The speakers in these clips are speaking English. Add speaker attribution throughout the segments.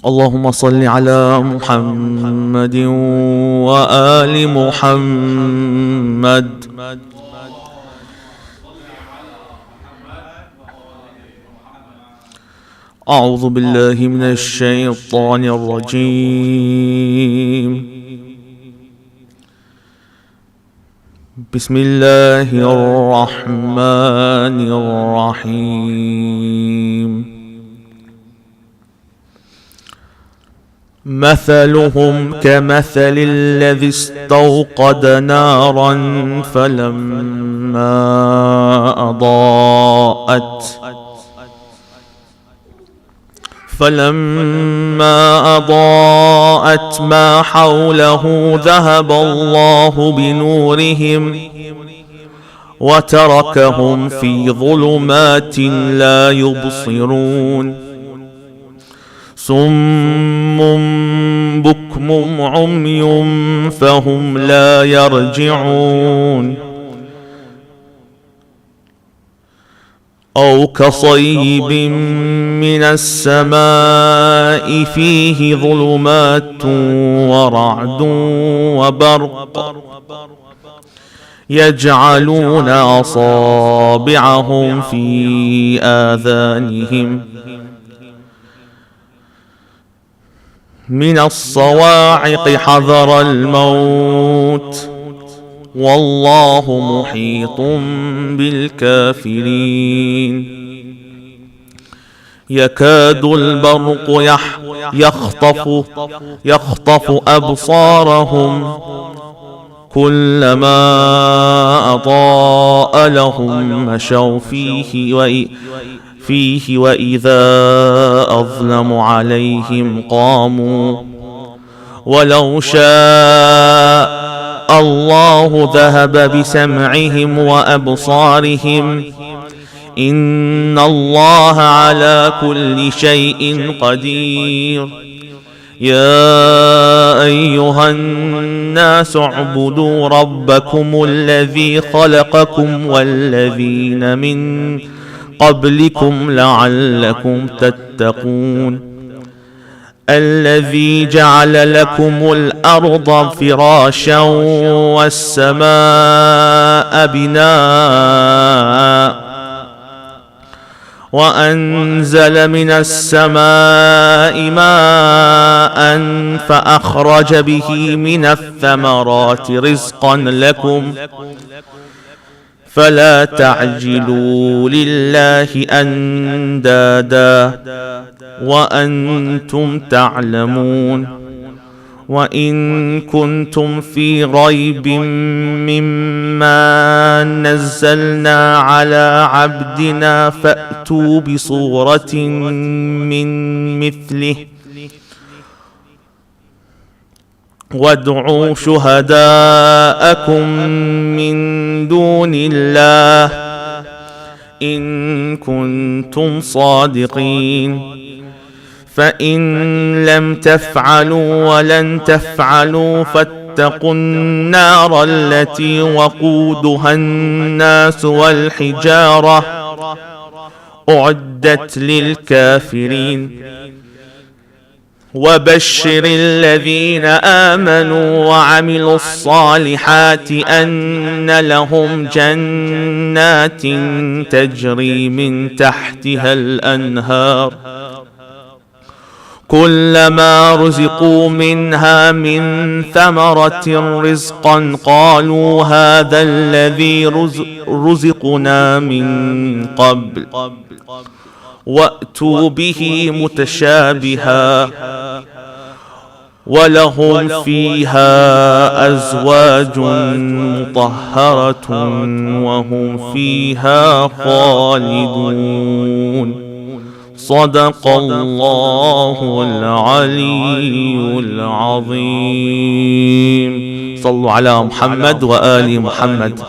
Speaker 1: اللهم صل على محمد وآل محمد. أعوذ بالله من الشيطان الرجيم. بسم الله الرحمن الرحيم. مثلهم كمثل الذي استوقد نارا فلما أضاءت ما حوله ذهب الله بنورهم وتركهم في ظلمات لا يبصرون. صم بكم عمي فهم لا يرجعون. أو كصيب من السماء فيه ظلمات ورعد وبرق يجعلون أصابعهم في آذانهم من الصواعق حذر الموت والله محيط بالكافرين. يكاد البرق يخطف أبصارهم كلما أضاء لهم مشوا فيه وإذا أظلم عليهم قاموا. ولو شاء الله ذهب بسمعهم وأبصارهم إن الله على كل شيء قدير. يا أيها الناس اعبدوا ربكم الذي خلقكم والذين من قبلكم لعلكم تتقون. الذي جعل لكم الأرض فراشا والسماء بناء وأنزل من السماء ماء فأخرج به من الثمرات رزقا لكم فلا تعجلوا لله أندادا وأنتم تعلمون. وإن كنتم في ريب مما نزلنا على عبدنا فأتوا بصورة من مثله وادعوا شهداءكم من دون الله إن كنتم صادقين. فإن لم تفعلوا ولن تفعلوا فاتقوا النار التي وقودها الناس والحجارة أعدت للكافرين. وبشر الذين آمنوا وعملوا الصالحات أن لهم جنات تجري من تحتها الأنهار كلما رزقوا منها من ثمرة رزقا قالوا هذا الذي رزقنا من قبل وأتوا به متشابها ولهم فيها أزواج مطهرة وهم فيها خالدون. صدق الله العلي العظيم. صلوا على محمد وآل محمد.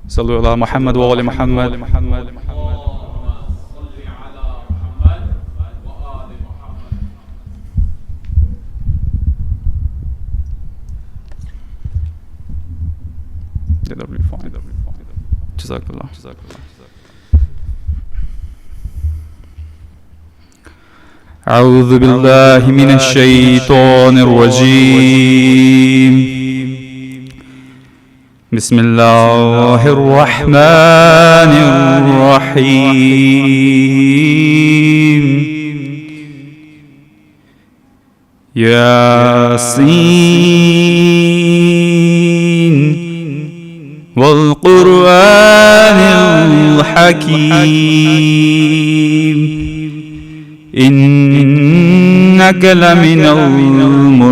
Speaker 2: صلوا على محمد وآل محمد. جزاك الله. أعوذ بالله من الشيطان الرجيم. بسم الله الرحمن الرحيم. ياسين والقرآن الحكيم إنك لمن المرسلين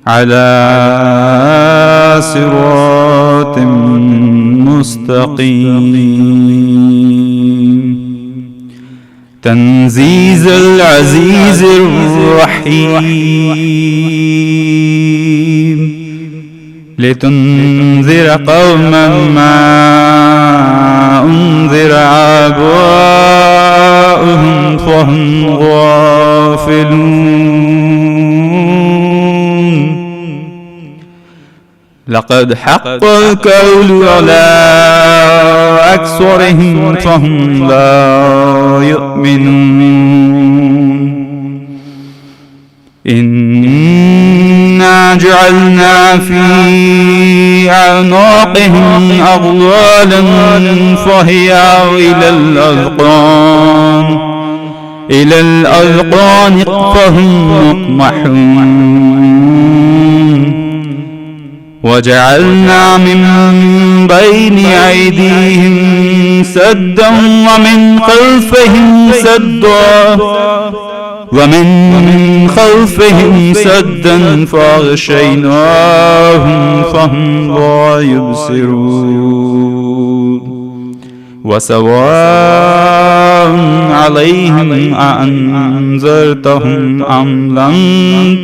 Speaker 2: على صراط مستقيم تنزيل العزيز الرحيم لتنذر قوما ما أنذر آباؤهم فهم غافلون لقد حق القول على أكثرهم فهم لا يؤمنون إنا جعلنا في أعناقهم أغلالا فهي إلى الأذقان فهم مقمحون وجعلنا من بين أيديهم سدا ومن خلفهم سدا فأغشيناهم فهم لا يبصرون وسواء عليهم أأنذرتهم أم لم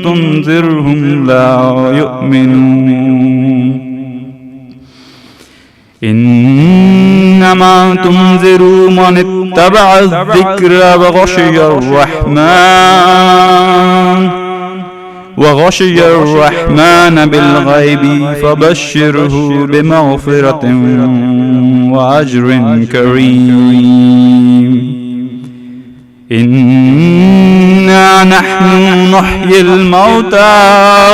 Speaker 2: تنذرهم لا يؤمنون إنما تنذر من اتبع الذكر وغشي الرحمن بالغيب فبشره بمغفرة وأجر كريم إنا نحن نحيي الموتى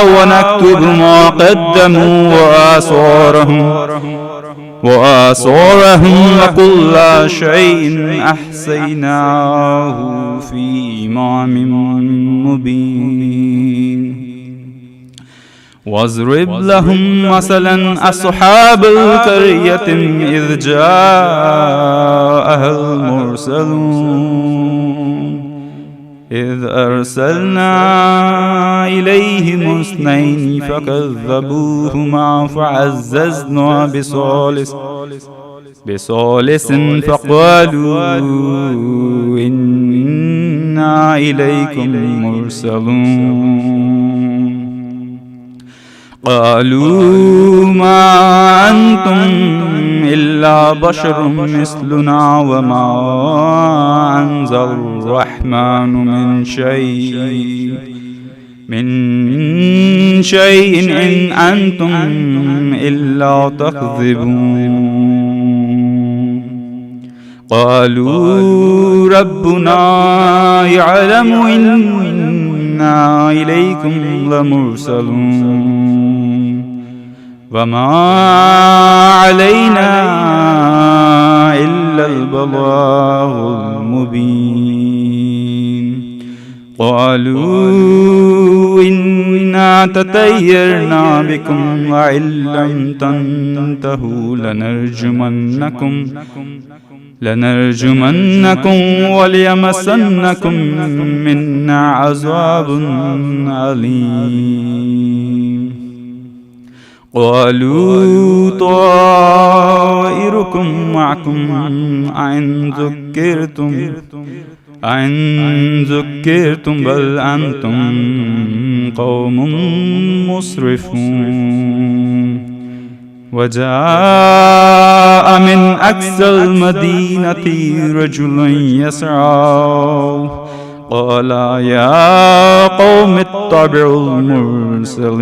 Speaker 2: ونكتب ما قدموا وآثارهم وكل شيء أحصيناه في إمام مبين واضرب لهم مثلا أصحاب القرية إذ جاءها المرسلون إذ أرسلنا إليهم اثنين فكذبوهما فعززنا بثالث فقالوا إنا إليكم مرسلون قالوا ما أنتم إلا بشر مثلنا وما أنزل الرحمن من شيء إن أنتم إلا تكذبون قالوا ربنا يعلم إنا إليكم لمرسلون وما علينا إلا البلاغ المبين قالوا إنا تطيرنا بكم وإن لم تنتهوا لنرجمنكم وليمسنكم منا عذاب أليم قالوا طائركم معكم أئن ذكرتم بل أنتم قوم مسرفون وجاء من أقصى المدينة رجل يسعى قال يا قوم اتبعوا المرسلين.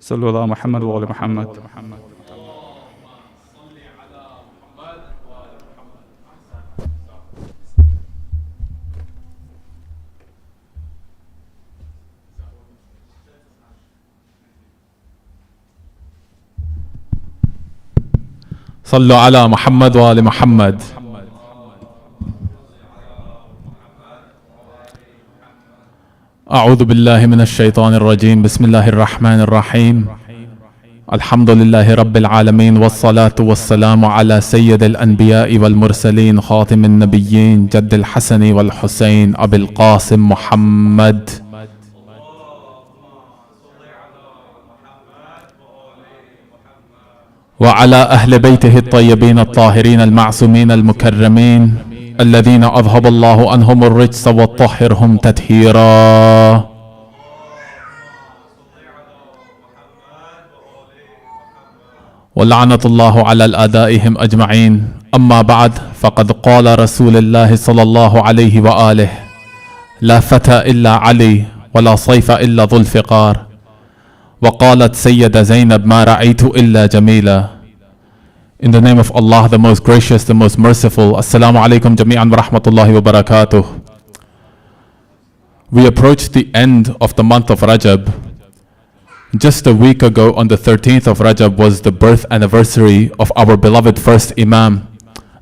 Speaker 2: صلوا على محمد وآل محمد.
Speaker 1: صلوا على محمد وآل محمد. أعوذ بالله من الشيطان الرجيم. بسم الله الرحمن الرحيم. الحمد لله رب العالمين، والصلاة والسلام على سيد الأنبياء والمرسلين، خاتم النبيين، جد الحسن والحسين، أبي القاسم محمد. وعلى أهل بيته الطيبين الطاهرين المعصومين المكرمين، الذين أذهب الله عنهم الرجس وطهرهم تطهيرا. ولعنة الله على أعدائهم أجمعين. أما بعد، فقد قال رسول الله صلى الله عليه وآله: لا فتى إلا علي، ولا صيف إلا ذو الفقار. وقالت سيدة زينب: ما رأيت إلا جميلة. In the name of Allah, the most gracious, the most merciful. Assalamu alaikum jami'an wa rahmatullahi wa barakatuh. We approach the end of the month of Rajab. Just a week ago, on the 13th of Rajab, was the birth anniversary of our beloved first Imam,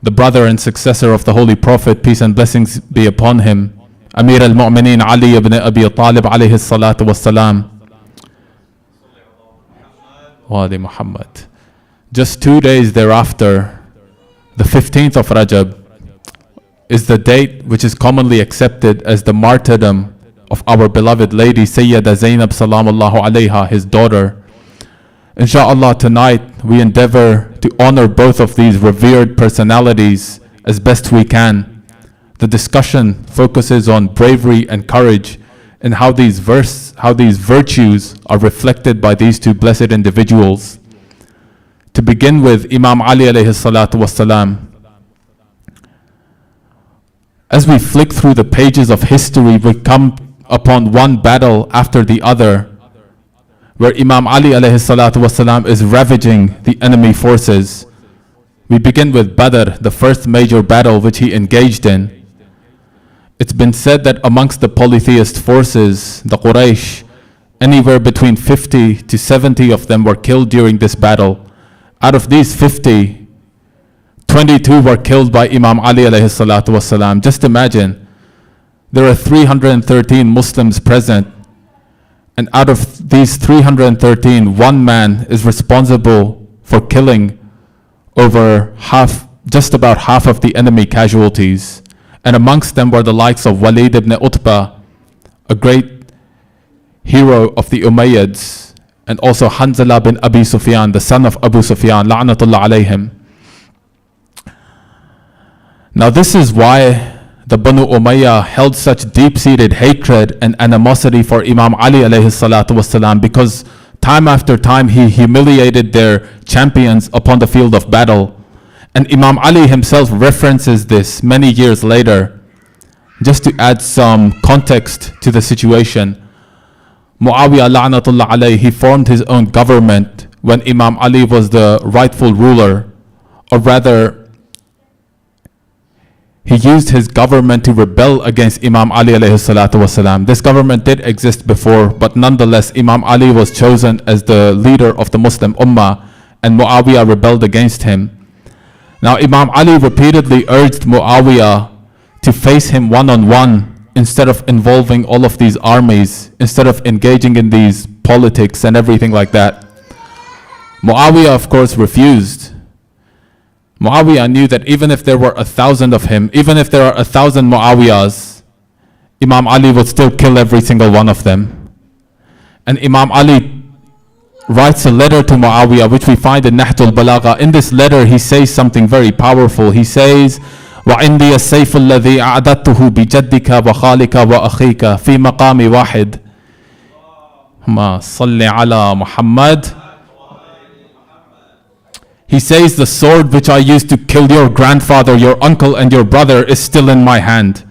Speaker 1: the brother and successor of the Holy Prophet, peace and blessings be upon him, Amir al-Mu'mineen Ali ibn Abi Talib alayhi الصلاة والسلام. Wali Muhammad. Just 2 days thereafter, the 15th of Rajab, is the date which is commonly accepted as the martyrdom of our beloved lady Sayyida Zaynab salamullahu alayha, his daughter. Insha'Allah, tonight we endeavor to honor both of these revered personalities as best we can. The discussion focuses on bravery and courage and how these virtues are reflected by these two blessed individuals. To begin with, Imam Ali alayhi salatu wassalam. As we flick through the pages of history, we come upon one battle after the other, where Imam Ali alayhi salatu wassalam is ravaging the enemy forces. We begin with Badr, the first major battle which he engaged in. It's been said that amongst the polytheist forces, the Quraysh, anywhere between 50 to 70 of them were killed during this battle. Out of these 50, 22 were killed by Imam Ali alayhi salatu wassalam. Just imagine, there are 313 Muslims present, and out of these 313, one man is responsible for killing over just about half of the enemy casualties. And amongst them were the likes of Walid ibn Utbah, a great hero of the Umayyads, and also Hanzala bin Abi Sufyan, the son of Abu Sufyan, la'natullah alayhim. Now this is why the Banu Umayyah held such deep-seated hatred and animosity for Imam Ali alayhi salatu wassalam, because time after time he humiliated their champions upon the field of battle. And Imam Ali himself references this many years later. Just to add some context to the situation, Muawiyah la'natullah alayhi, he formed his own government when Imam Ali was the rightful ruler, or rather, he used his government to rebel against Imam Ali alayhi salatu wasalam. This government did exist before, but nonetheless, Imam Ali was chosen as the leader of the Muslim Ummah, and Muawiyah rebelled against him. Now, Imam Ali repeatedly urged Muawiyah to face him one-on-one instead of involving all of these armies, instead of engaging in these politics and everything like that. Muawiyah, of course, refused. Muawiyah knew that even if there were 1,000 of him, even if there are 1,000 Muawiyahs, Imam Ali would still kill every single one of them. And Imam Ali writes a letter to Muawiyah, which we find in Nahjul Balagha. In this letter, he says something very powerful. He says, وَعِنْدِيَ السَّيْفُ الَّذِي أَعْدَدْتُهُ بِجَدِّكَ وَخَالِكَ وَأَخِيكَ فِي مَقَامِ وَاحِدٍ. اللهم صل على محمد. He says, the sword which I used to kill your grandfather, your uncle, and your brother is still in my hand.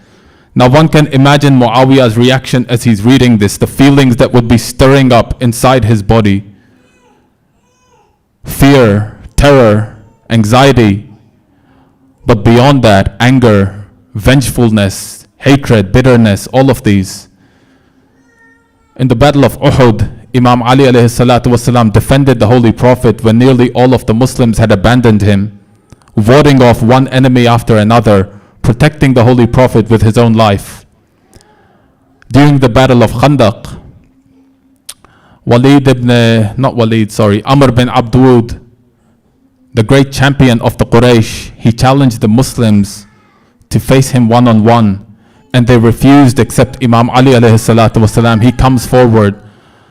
Speaker 1: Now one can imagine Muawiyah's reaction as he's reading this, the feelings that would be stirring up inside his body. Fear, terror, anxiety, but beyond that, anger, vengefulness, hatred, bitterness, all of these. In the Battle of Uhud, Imam Ali alayhi salatu wasalam defended the Holy Prophet when nearly all of the Muslims had abandoned him, warding off one enemy after another, protecting the Holy Prophet with his own life. During the Battle of Khandaq, Amr bin Abdud, the great champion of the Quraysh, he challenged the Muslims to face him one-on-one, and they refused except Imam Ali alayhi salatu wasalam. He comes forward.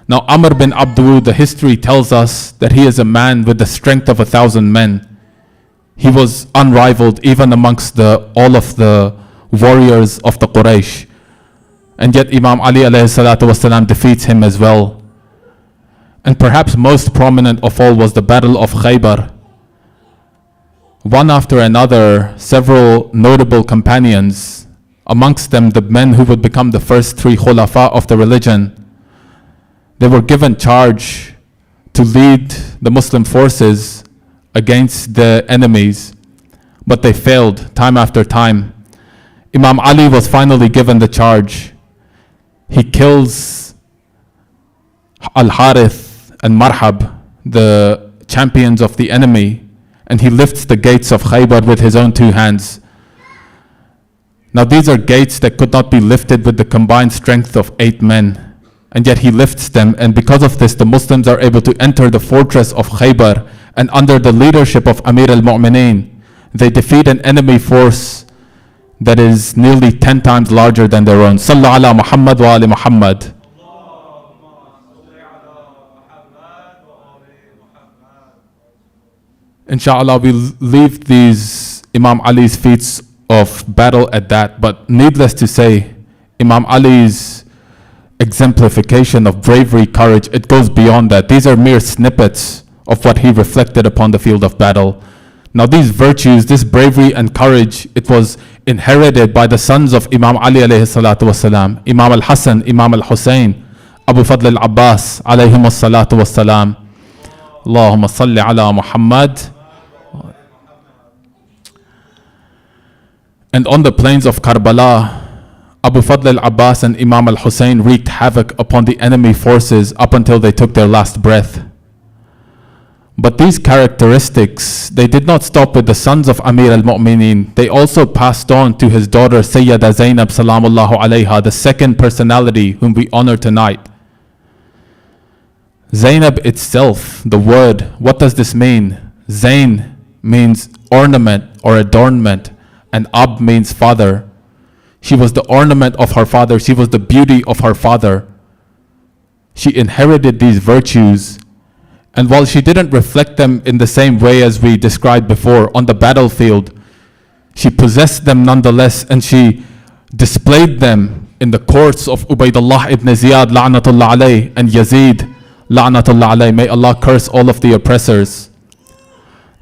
Speaker 1: Now Amr bin Abdud, the history tells us that he is a man with the strength of 1,000 men. He was unrivaled even amongst all of the warriors of the Quraysh. And yet Imam Ali alayhi salatu wasalam defeats him as well. And perhaps most prominent of all was the Battle of Khaybar. One after another, several notable companions, amongst them the men who would become the first 3 khulafa of the religion, they were given charge to lead the Muslim forces against the enemies, but they failed time after time. Imam Ali was finally given the charge. He kills Al-Harith and Marhab, the champions of the enemy, and he lifts the gates of Khaybar with his own 2 hands. Now these are gates that could not be lifted with the combined strength of 8 men. And yet he lifts them, and because of this the Muslims are able to enter the fortress of Khaybar, and under the leadership of Amir al-Mu'mineen, they defeat an enemy force that is nearly 10 times larger than their own. Sallu ala Muhammad wa ali Muhammad. Inshallah, we'll leave these Imam Ali's feats of battle at that, but needless to say, Imam Ali's exemplification of bravery, courage, it goes beyond that. These are mere snippets of what he reflected upon the field of battle. Now these virtues, this bravery and courage, it was inherited by the sons of Imam Ali alayhi salatu wasalam, Imam al-Hasan, Imam al-Hussein, Abu Fadl al-Abbas, عليهم الصلاة والسلام. اللهم صل على Muhammad. And on the plains of Karbala, Abu Fadl al-Abbas and Imam al-Hussein wreaked havoc upon the enemy forces up until they took their last breath. But these characteristics, they did not stop with the sons of Amir al-Mu'mineen. They also passed on to his daughter Sayyida Zaynab salamullahu alayha, the second personality whom we honor tonight. Zaynab itself, the word, what does this mean? Zayn means ornament or adornment, and Ab means father. She was the ornament of her father. She was the beauty of her father. She inherited these virtues, and while she didn't reflect them in the same way as we described before on the battlefield, she possessed them nonetheless, and she displayed them in the courts of Ubaydullah ibn Ziyad la'natullah alayh and Yazid la'natullah alayh. May Allah curse all of the oppressors.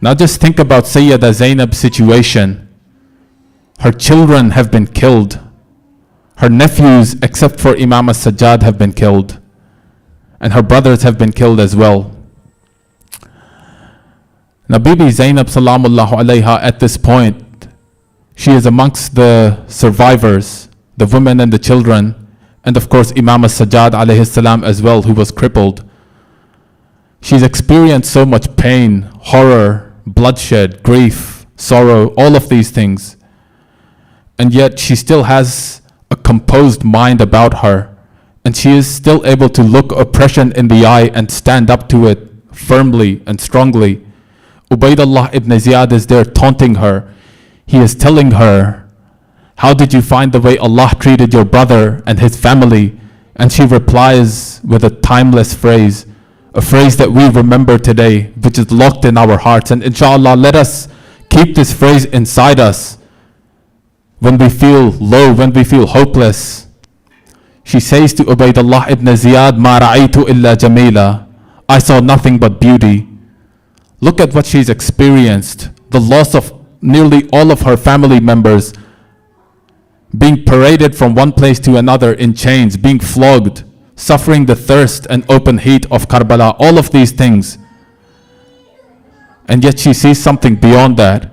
Speaker 1: Now just think about Sayyida Zaynab's situation. Her children have been killed. Her nephews, except for Imam al-Sajjad, have been killed. And her brothers have been killed as well. Now Bibi Zaynab salamullahu alayha, at this point, she is amongst the survivors, the women and the children, and of course Imam al-Sajjad alayhi salam as well, who was crippled. She's experienced so much pain, horror, bloodshed, grief, sorrow, all of these things. And yet she still has a composed mind about her, and she is still able to look oppression in the eye and stand up to it firmly and strongly. Ubaydullah ibn Ziyad is there taunting her. He is telling her, how did you find the way Allah treated your brother and his family? And she replies with a timeless phrase, a phrase that we remember today, which is locked in our hearts. And inshallah, let us keep this phrase inside us when we feel low, when we feel hopeless. She says to Ubaydullah ibn Ziyad, "Ma ra'aytu illa jamila." I saw nothing but beauty. Look at what she's experienced. The loss of nearly all of her family members, being paraded from one place to another in chains, being flogged, suffering the thirst and open heat of Karbala, all of these things. And yet she sees something beyond that.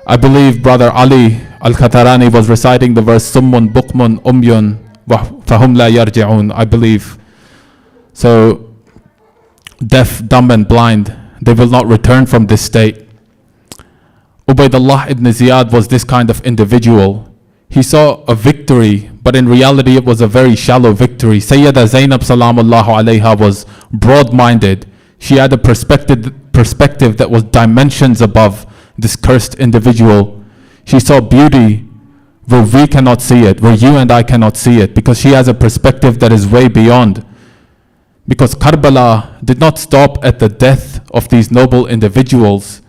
Speaker 1: I believe Brother Ali Al-Khatarani was reciting the verse Summun Bukmun Umyun Fahum La Yarji'un, I believe. So, deaf, dumb and blind, they will not return from this state. Ubaydullah ibn Ziyad was this kind of individual. He saw a victory, but in reality it was a very shallow victory. Sayyida Zaynab salamullahu alayha was broad-minded. She had a perspective that was dimensions above this cursed individual. She saw beauty where we cannot see it, where you and I cannot see it, because she has a perspective that is way beyond. Because Karbala did not stop at the death of these noble individuals.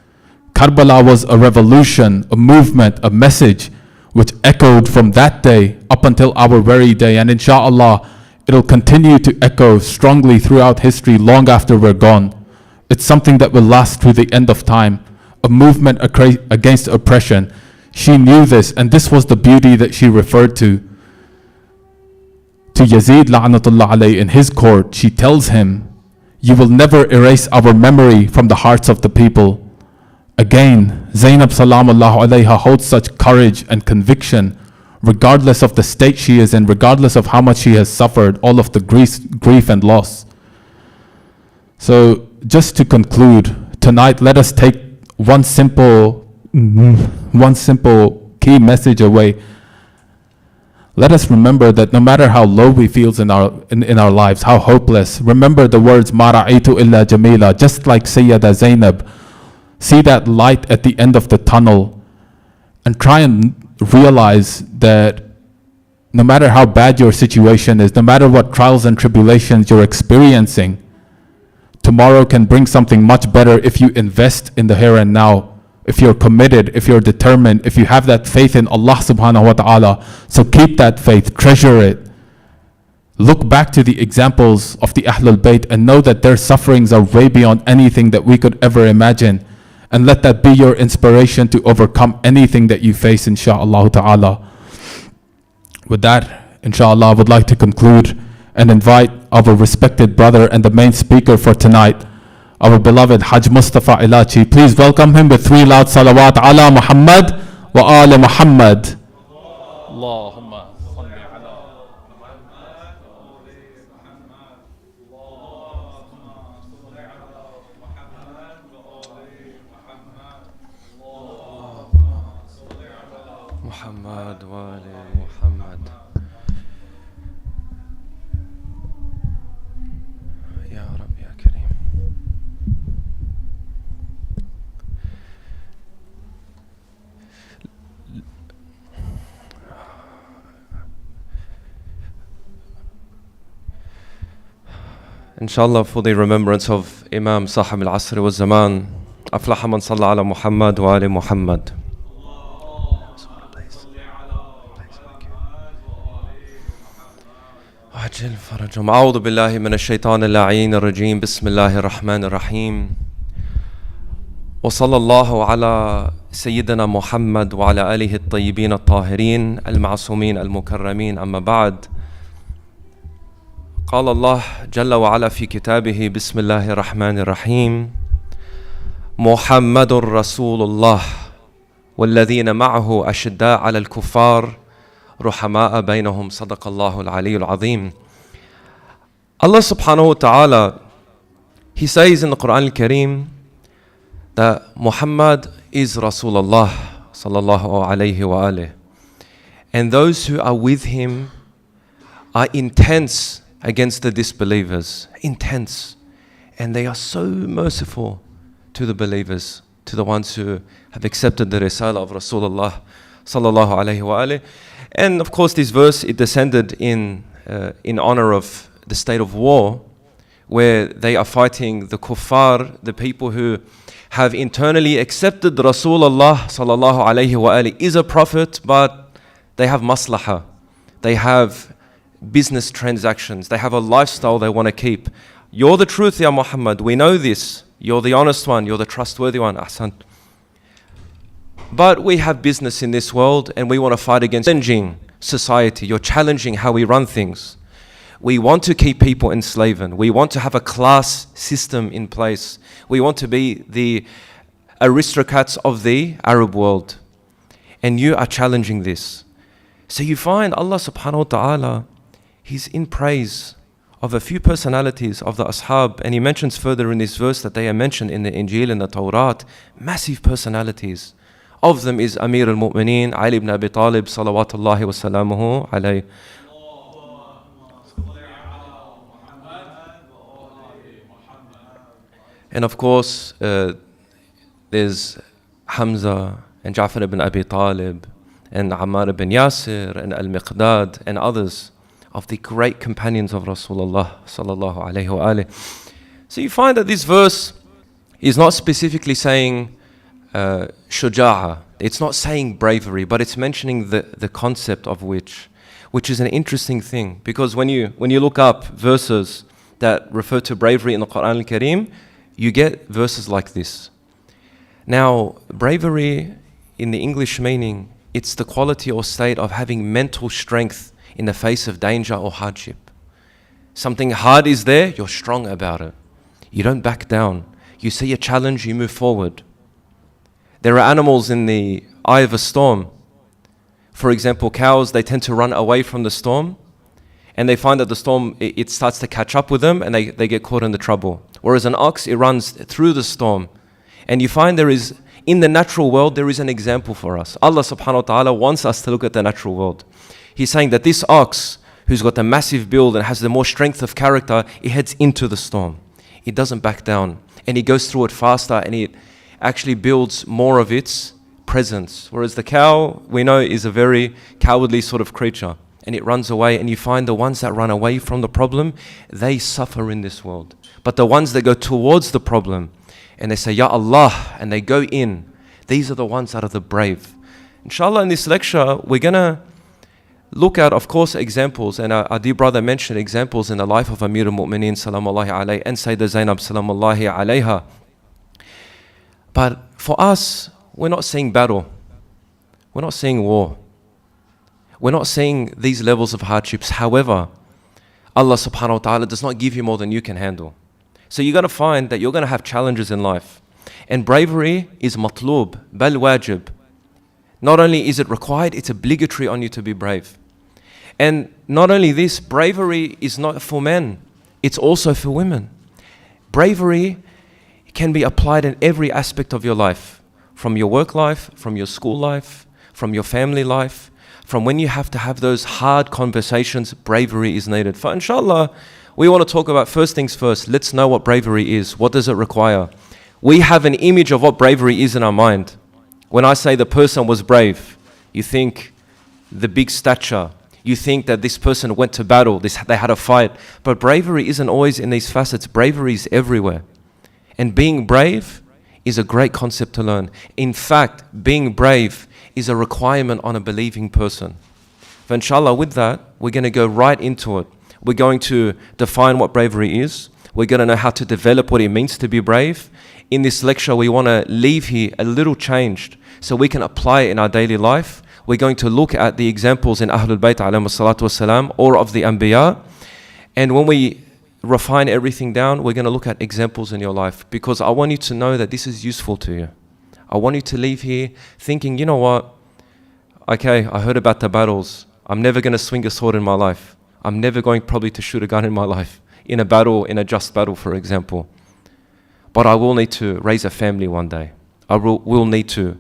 Speaker 1: Karbala was a revolution, a movement, a message which echoed from that day up until our very day. And inshallah, it'll continue to echo strongly throughout history long after we're gone. It's something that will last through the end of time. A movement against oppression. She knew this, and this was the beauty that she referred to. To Yazid la'natullah alayhi in his court, she tells him, you will never erase our memory from the hearts of the people. Again, Zaynab salamullahu alayha holds such courage and conviction, regardless of the state she is in, regardless of how much she has suffered, all of the grief and loss. So, just to conclude, tonight let us take one simple key message away. Let us remember that no matter how low we feel in our lives, how hopeless, remember the words Ma ra'aytu illa jamila, just like Sayyida Zaynab. See that light at the end of the tunnel and try and realize that no matter how bad your situation is, no matter what trials and tribulations you're experiencing, tomorrow can bring something much better if you invest in the here and now. If you're committed, if you're determined, if you have that faith in Allah subhanahu wa ta'ala. So keep that faith, treasure it. Look back to the examples of the Ahlul Bayt and know that their sufferings are way beyond anything that we could ever imagine. And let that be your inspiration to overcome anything that you face, insha'Allah ta'ala. With that, insha'Allah, I would like to conclude and invite our respected brother and the main speaker for tonight, our beloved Hajj Mustafa Elachi. Please welcome him with 3 loud salawat ala Muhammad wa ala Muhammad. Allahumma salli ala
Speaker 3: Muhammad wa ala Muhammad. Ya Rabbi ya Kareem. Inshallah, for the remembrance of Imam Sahib al-Asr wa Zaman, Aflaha man salla ala Muhammad wa ali Muhammad. عجل فرجهم. أعوذ بالله من الشيطان اللعين الرجيم. بسم الله الرحمن الرحيم. وصلى الله على سيدنا محمد وعلى آله الطيبين الطاهرين المعصومين المكرمين. أما بعد، قال الله جل وعلا في كتابه بسم الله الرحمن الرحيم: محمد رسول الله والذين معه أشداء على الكفار رحماء بينهم. صدق الله العلي العظيم. Allah subhanahu wa ta'ala, He says in the Quran al-Kareem that Muhammad is Rasulullah sallallahu alayhi wa alayhi, and those who are with him are intense against the disbelievers, intense, and they are so merciful to the believers, to the ones who have accepted the Risala of Rasulullah sallallahu alayhi wa alayhi. And of course this verse, it descended in honor of the state of war, where they are fighting the kuffar, the people who have internally accepted Rasulullah sallallahu alayhi wa alayhi is a prophet, but they have maslahah, they have business transactions, they have a lifestyle they want to keep. You're the truth, Ya Muhammad, we know this. You're the honest one. You're the trustworthy one. Ahsan. But we have business in this world and we want to fight against challenging society. You're challenging how we run things. We want to keep people enslaved. We want to have a class system in place. We want to be the aristocrats of the Arab world. And you are challenging this. So you find Allah subhanahu wa ta'ala, He's in praise of a few personalities of the Ashab. And He mentions further in this verse that they are mentioned in the Injil and the Torah. Massive personalities. Of them is Amir al-Mu'mineen, Ali ibn Abi Talib, salawatullahi wa salamuhu alayhi. And of course, there's Hamza and Ja'far ibn Abi Talib and Ammar ibn Yasir and Al-Miqdad and others of the great companions of Rasulullah sallallahu alayhi wa alayhi. So you find that this verse is not specifically saying shuja'a. It's not saying bravery, but it's mentioning the concept of which is an interesting thing. Because when you look up verses that refer to bravery in the Quran al-Kareem, you get verses like this. Now, bravery in the English meaning, it's the quality or state of having mental strength in the face of danger or hardship. Something hard is there, you're strong about it. You don't back down. You see a challenge, you move forward. There are animals in the eye of a storm. For example, cows, they tend to run away from the storm, and they find that the storm, it starts to catch up with them, and they get caught in the trouble. Whereas an ox, it runs through the storm. And you find there is, in the natural world, there is an example for us. Allah subhanahu wa ta'ala wants us to look at the natural world. He's saying that this ox, who's got a massive build and has the more strength of character, it heads into the storm. It doesn't back down. And it goes through it faster, and it actually builds more of its presence. Whereas the cow, we know, is a very cowardly sort of creature. And it runs away, and you find the ones that run away from the problem, they suffer in this world. But the ones that go towards the problem, and they say, Ya Allah, and they go in, these are the ones that are the brave. Inshallah, in this lecture, we're going to look at, of course, examples, and our dear brother mentioned examples in the life of Amir al-Mu'mineen, salamullahi alayhi, and Sayyida Zaynab, salamullahi alayha. But for us, we're not seeing battle. We're not seeing war. We're not seeing these levels of hardships. However, Allah subhanahu wa ta'ala does not give you more than you can handle. So you're going to find that you're going to have challenges in life. And bravery is matlub, bal wajib. Not only is it required, it's obligatory on you to be brave. And not only this, bravery is not for men, it's also for women. Bravery can be applied in every aspect of your life. From your work life, from your school life, from your family life, from when you have to have those hard conversations, bravery is needed. For inshallah, we want to talk about first things first. Let's know what bravery is. What does it require? We have an image of what bravery is in our mind. When I say the person was brave, you think the big stature. You think that this person went to battle, they had a fight. But bravery isn't always in these facets. Bravery is everywhere. And being brave is a great concept to learn. In fact, being brave is a requirement on a believing person. But inshallah, with that, we're going to go right into it. We're going to define what bravery is. We're going to know how to develop what it means to be brave. In this lecture, we want to leave here a little changed so we can apply it in our daily life. We're going to look at the examples in Ahlul Bayt عليهم الصلاة والسلام or of the Anbiya. And when we refine everything down, we're going to look at examples in your life, because I want you to know that this is useful to you. I want you to leave here thinking, you know what? Okay, I heard about the battles. I'm never going to swing a sword in my life. I'm never going probably to shoot a gun in my life, in a battle, in a just battle, for example. But I will need to raise a family one day. I will need to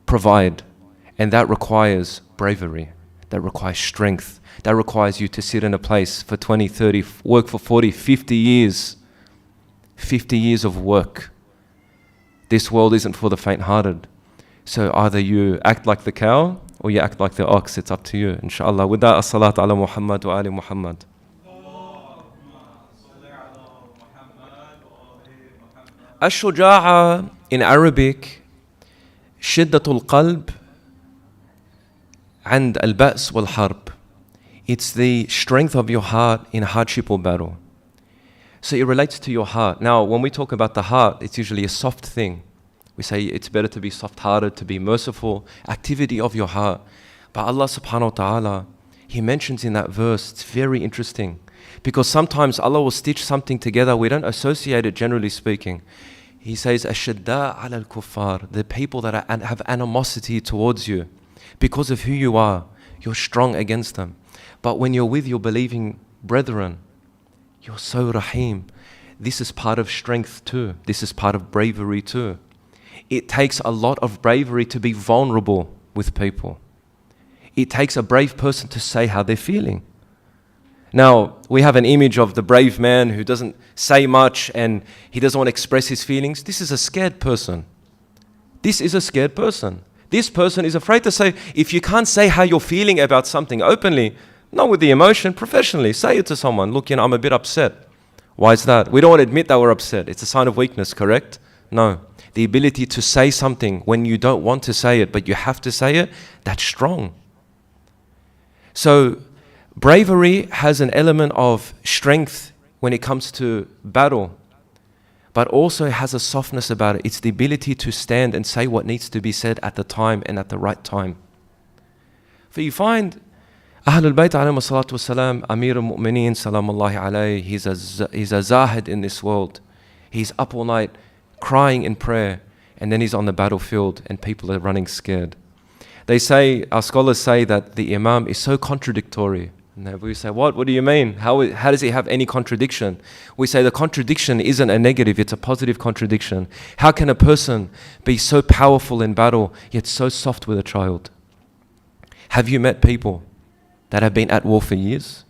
Speaker 3: provide. And that requires bravery. That requires strength. That requires you to sit in a place for 20, 30, work for 40, 50 years. 50 years of work. This world isn't for the faint-hearted. So either you act like the cow or you act like the ox. It's up to you, inshallah. With that, as-salatu ala Muhammad wa ali Muhammad. Ash-shuja'a in Arabic, shiddatul qalb and al-ba's wal-harb. It's the strength of your heart in hardship or battle. So it relates to your heart. Now, when we talk about the heart, it's usually a soft thing. We say it's better to be soft-hearted, to be merciful, activity of your heart. But Allah subhanahu wa ta'ala, He mentions in that verse, it's very interesting. Because sometimes Allah will stitch something together, we don't associate it generally speaking. He says, أَشَدَّاءَ عَلَى الْكُفَّارِ, the people that have animosity towards you. Because of who you are, you're strong against them. But when you're with your believing brethren, you're so rahim. This is part of strength too. This is part of bravery too. It takes a lot of bravery to be vulnerable with people. It takes a brave person to say how they're feeling. Now, we have an image of the brave man who doesn't say much and he doesn't want to express his feelings. This is a scared person. This is a scared person. This person is afraid to say, if you can't say how you're feeling about something openly, not with the emotion, professionally, say it to someone. Look, I'm a bit upset. Why is that? We don't want to admit that we're upset. It's a sign of weakness, correct? No. The ability to say something when you don't want to say it, but you have to say it, that's strong. So, bravery has an element of strength when it comes to battle, but also has a softness about it. It's the ability to stand and say what needs to be said at the time and at the right time. For you find Ahlul Bayt alayhim as-salatu was-salam, Amir al-Mu'mineen salamullahi alayhi, he's a zahid in this world. He's up all night crying in prayer, and then he's on the battlefield and people are running scared. They say, our scholars say that the Imam is so contradictory. And we say, what do you mean? How does he have any contradiction? We say the contradiction isn't a negative, it's a positive contradiction. How can a person be so powerful in battle, yet so soft with a child? Have you met people that have been at war for years?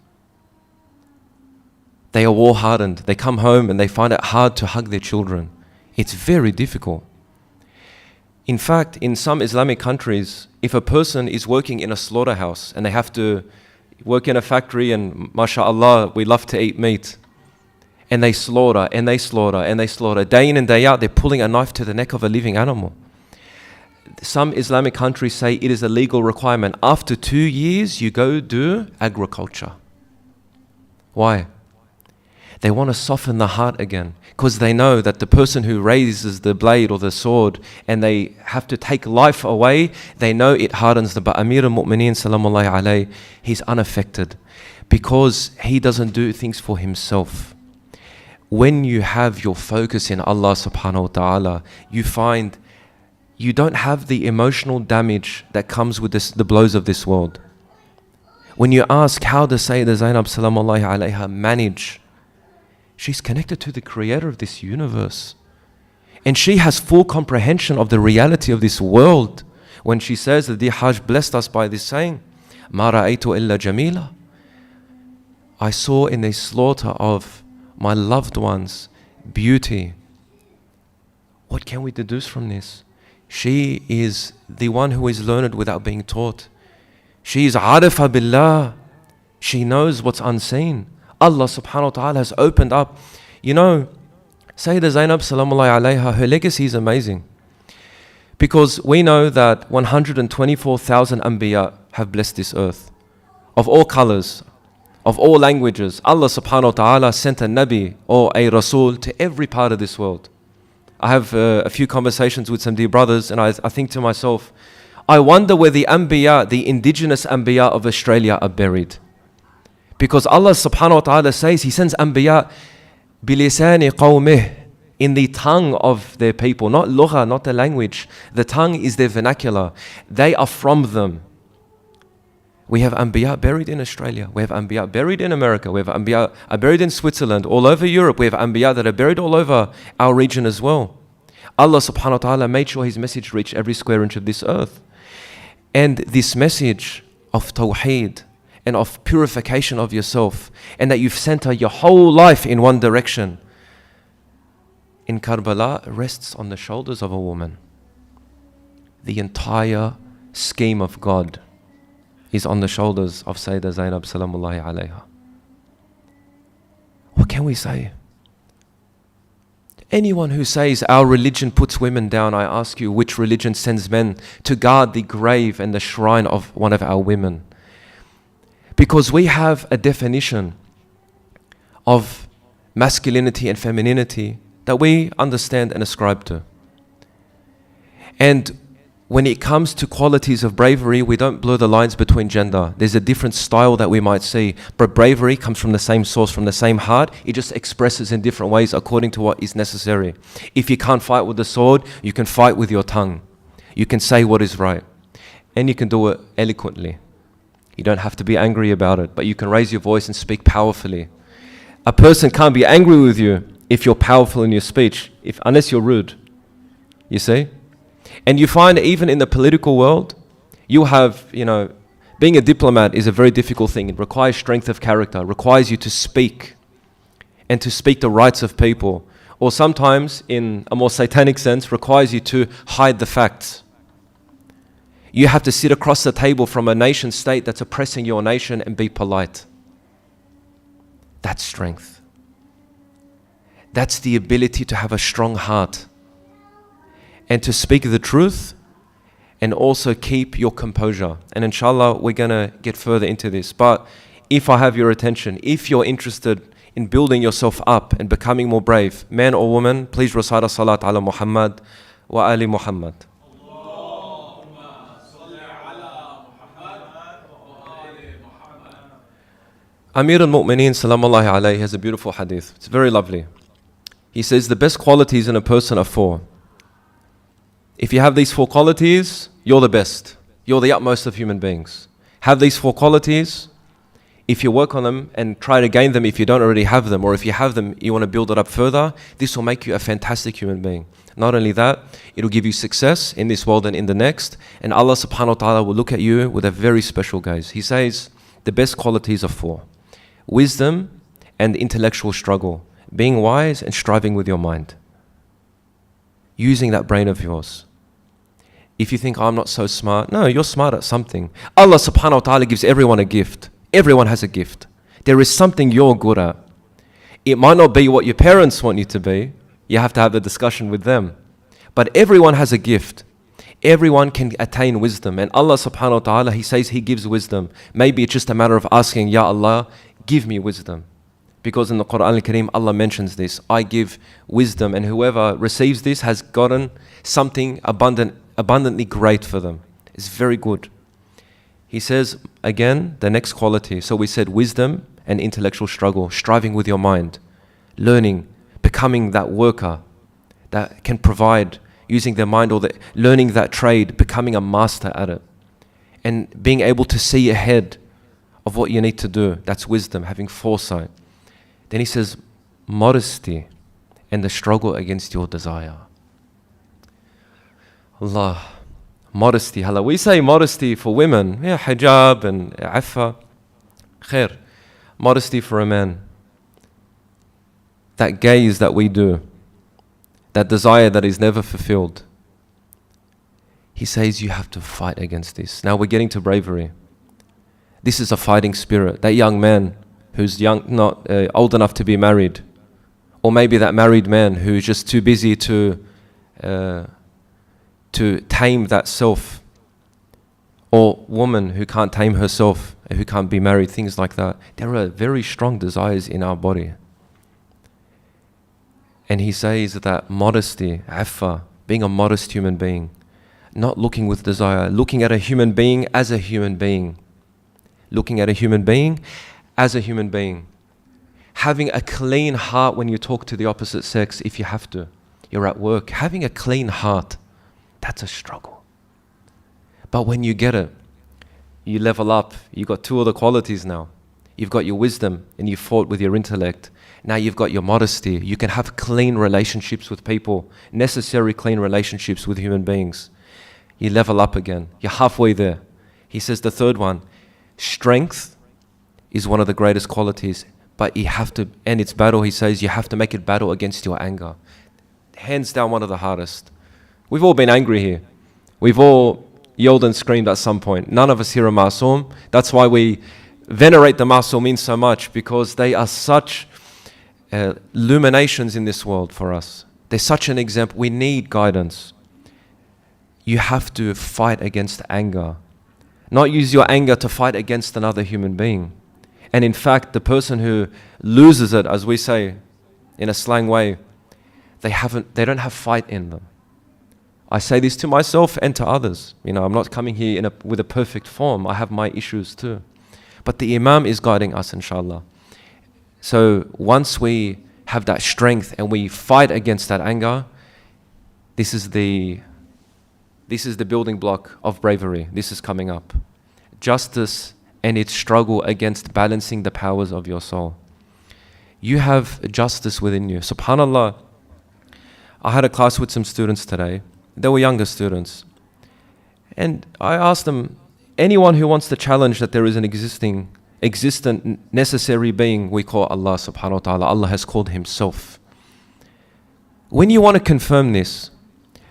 Speaker 3: They are war hardened. They come home and they find it hard to hug their children. It's very difficult. In fact, in some Islamic countries, if a person is working in a slaughterhouse and they have to work in a factory and mashallah, we love to eat meat, and they slaughter and they slaughter and they slaughter, day in and day out, they're pulling a knife to the neck of a living animal. Some Islamic countries say it is a legal requirement. After 2 years, you go do agriculture. Why? They want to soften the heart again, because they know that the person who raises the blade or the sword and they have to take life away, they know it hardens the. But Amir al-Mu'mineen salamullahi alayhi, he's unaffected because he doesn't do things for himself. When you have your focus in Allah subhanahu wa ta'ala, you find you don't have the emotional damage that comes with the blows of this world. When you ask, how does Sayyida Zaynab salamullahi alayha manage? She's connected to the creator of this universe. And she has full comprehension of the reality of this world. When she says that the Hajj blessed us by this saying, مَا رَأَيْتُ إِلَّا جَمِيلًا, I saw in the slaughter of my loved ones beauty. What can we deduce from this? She is the one who is learned without being taught. She is عارفة بالله. She knows what's unseen. Allah subhanahu wa ta'ala has opened up. You know, Sayyida Zaynab salamullahi alayha, her legacy is amazing. Because we know that 124,000 anbiya have blessed this earth. Of all colors, of all languages. Allah subhanahu wa ta'ala sent a Nabi or a Rasul to every part of this world. I have a few conversations with some dear brothers, and I think to myself, I wonder where the anbiya, the indigenous anbiya of Australia are buried. Because Allah subhanahu wa ta'ala says He sends anbiya bilisani qawmih, in the tongue of their people, not lugha, not the language. The tongue is their vernacular. They are from them. We have anbiya buried in Australia. We have anbiya buried in America. We have anbiya buried in Switzerland, all over Europe. We have anbiya that are buried all over our region as well. Allah subhanahu wa ta'ala made sure His message reached every square inch of this earth. And this message of tawheed and of purification of yourself, and that you've centered your whole life in one direction, in Karbala rests on the shoulders of a woman. The entire scheme of God is on the shoulders of Sayyida Zaynab salamullahi alayha. What can we say? Anyone who says our religion puts women down, I ask you, which religion sends men to guard the grave and the shrine of one of our women? Because we have a definition of masculinity and femininity that we understand and ascribe to. And when it comes to qualities of bravery, we don't blur the lines between gender. There's a different style that we might see, but bravery comes from the same source, from the same heart. It just expresses in different ways according to what is necessary. If you can't fight with the sword, you can fight with your tongue. You can say what is right, and you can do it eloquently. You don't have to be angry about it, but you can raise your voice and speak powerfully. A person can't be angry with you if you're powerful in your speech, unless you're rude. You see? And you find even in the political world, you have, being a diplomat is a very difficult thing. It requires strength of character, it requires you to speak and to speak the rights of people. Or sometimes, in a more satanic sense, requires you to hide the facts. You have to sit across the table from a nation state that's oppressing your nation and be polite. That's strength. That's the ability to have a strong heart and to speak the truth and also keep your composure. And inshallah, we're going to get further into this. But if I have your attention, if you're interested in building yourself up and becoming more brave, man or woman, please recite as-salat ala Muhammad wa ali Muhammad. Amir al-Mu'mineen salamullahi alayhi has a beautiful hadith. It's very lovely. He says the best qualities in a person are 4. If you have these 4 qualities, you're the best. You're the utmost of human beings. Have these 4 qualities. If you work on them and try to gain them if you don't already have them, or if you have them, you want to build it up further, this will make you a fantastic human being. Not only that, it'll give you success in this world and in the next, and Allah subhanahu wa ta'ala will look at you with a very special gaze. He says the best qualities are 4. Wisdom and intellectual struggle. Being wise and striving with your mind. Using that brain of yours. If you think, I'm not so smart, no, you're smart at something. Allah subhanahu wa ta'ala gives everyone a gift. Everyone has a gift. There is something you're good at. It might not be what your parents want you to be. You have to have a discussion with them. But everyone has a gift. Everyone can attain wisdom. And Allah subhanahu wa ta'ala, He says He gives wisdom. Maybe it's just a matter of asking, Ya Allah, give me wisdom. Because in the Quran al-Kareem, Allah mentions this. I give wisdom, and whoever receives this has gotten something abundantly great for them. It's very good. He says, again, the next quality. So we said wisdom and intellectual struggle, striving with your mind, learning, becoming that worker that can provide, using their mind, or learning that trade, becoming a master at it, and being able to see ahead of what you need to do. That's wisdom, having foresight. Then he says, modesty and the struggle against your desire. Allah, modesty. Hala, we say modesty for women, hijab and affa. Khair. Modesty for a man. That gaze that we do, that desire that is never fulfilled. He says you have to fight against this. Now we're getting to bravery. This is a fighting spirit. That young man who's young, not old enough to be married, or maybe that married man who's just too busy to tame that self, or woman who can't tame herself, who can't be married, things like that. There are very strong desires in our body. And he says that modesty, affa, being a modest human being, not looking with desire, looking at a human being as a human being, looking at a human being as a human being. Having a clean heart when you talk to the opposite sex, if you have to. You're at work. Having a clean heart, that's a struggle. But when you get it, you level up. You've got 2 other qualities now. You've got your wisdom and you fought with your intellect. Now you've got your modesty. You can have clean relationships with people, necessary clean relationships with human beings. You level up again. You're halfway there. He says the 3rd one, strength is one of the greatest qualities, but you have to, and it's battle, he says, you have to make it battle against your anger. Hands down one of the hardest. We've all been angry here. We've all yelled and screamed at some point. None of us here are masoom. That's why we venerate the masoomin so much, because they are such illuminations in this world for us. They're such an example. We need guidance. You have to fight against anger. Not use your anger to fight against another human being. And in fact, the person who loses it, as we say, in a slang way, they don't have fight in them. I say this to myself and to others. I'm not coming here with a perfect form. I have my issues too. But the Imam is guiding us, inshallah. So once we have that strength and we fight against that anger, this is the building block of bravery. This is coming up. Justice and its struggle against balancing the powers of your soul. You have justice within you. SubhanAllah, I had a class with some students today. They were younger students. And I asked them, anyone who wants to challenge that there is an existent, necessary being we call Allah subhanahu wa ta'ala, Allah has called Himself. When you want to confirm this,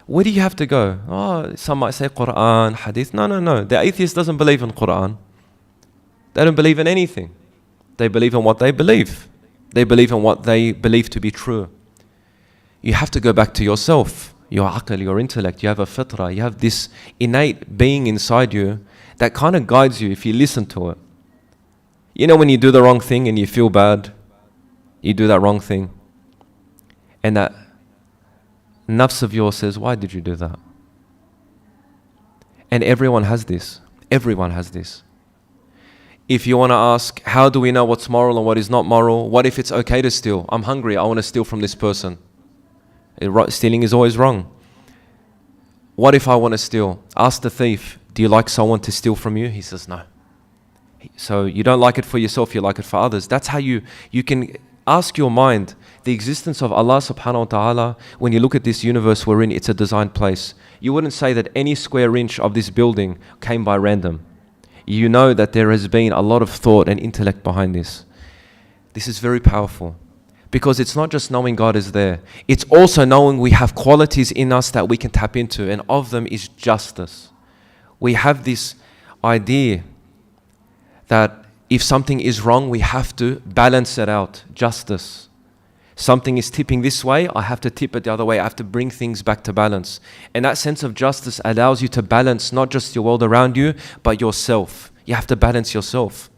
Speaker 3: where do you have to go? Oh, some might say Quran, Hadith. No. The atheist doesn't believe in Quran. They don't believe in anything. They believe in what they believe. They believe in what they believe to be true. You have to go back to yourself. Your aql, your intellect, you have a fitrah, you have this innate being inside you that kind of guides you if you listen to it. When you do the wrong thing and you feel bad, you do that wrong thing, and that nafs of yours says, why did you do that? And everyone has this. Everyone has this. If you want to ask, how do we know what's moral and what is not moral? What if it's okay to steal? I'm hungry, I want to steal from this person. Stealing is always wrong. What if I want to steal? Ask the thief, do you like someone to steal from you? He says no. So you don't like it for yourself, you like it for others. That's how you can ask your mind the existence of Allah subhanahu wa ta'ala. When you look at this universe we're in, it's a designed place. You wouldn't say that any square inch of this building came by random. You know that there has been a lot of thought and intellect behind this. This is very powerful. Because it's not just knowing God is there. It's also knowing we have qualities in us that we can tap into. And of them is justice. We have this idea that if something is wrong, we have to balance it out. Justice. Something is tipping this way, I have to tip it the other way. I have to bring things back to balance. And that sense of justice allows you to balance not just your world around you, but yourself. You have to balance yourself.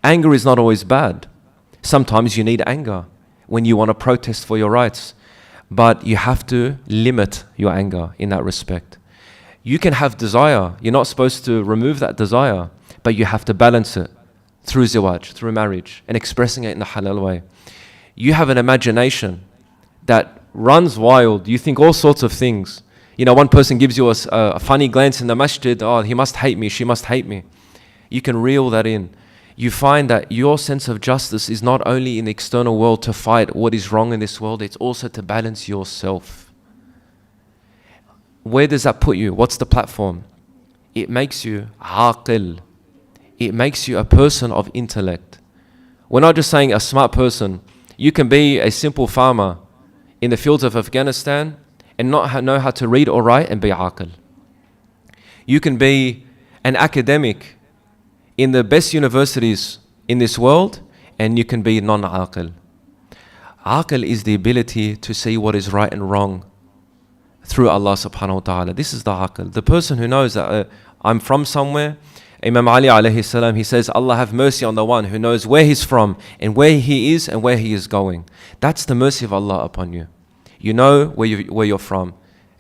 Speaker 3: Anger is not always bad. Sometimes you need anger when you want to protest for your rights. But you have to limit your anger in that respect. You can have desire. You're not supposed to remove that desire, but you have to balance it through zawaj, through marriage, and expressing it in the halal way. You have an imagination that runs wild. You think all sorts of things. One person gives you a funny glance in the masjid. Oh, he must hate me, she must hate me. You can reel that in. You find that your sense of justice is not only in the external world to fight what is wrong in this world, it's also to balance yourself. Where does that put you? What's the platform? It makes you aqil. It makes you a person of intellect. We're not just saying a smart person. You can be a simple farmer in the fields of Afghanistan and not know how to read or write and be aqil. You can be an academic in the best universities in this world, and you can be non-aqil. Aqil is the ability to see what is right and wrong through Allah subhanahu wa ta'ala. This is the aqil. The person who knows that I'm from somewhere, Imam Ali alayhi salam, he says, Allah have mercy on the one who knows where he's from and where he is and where he is going. That's the mercy of Allah upon you. You know where you're from.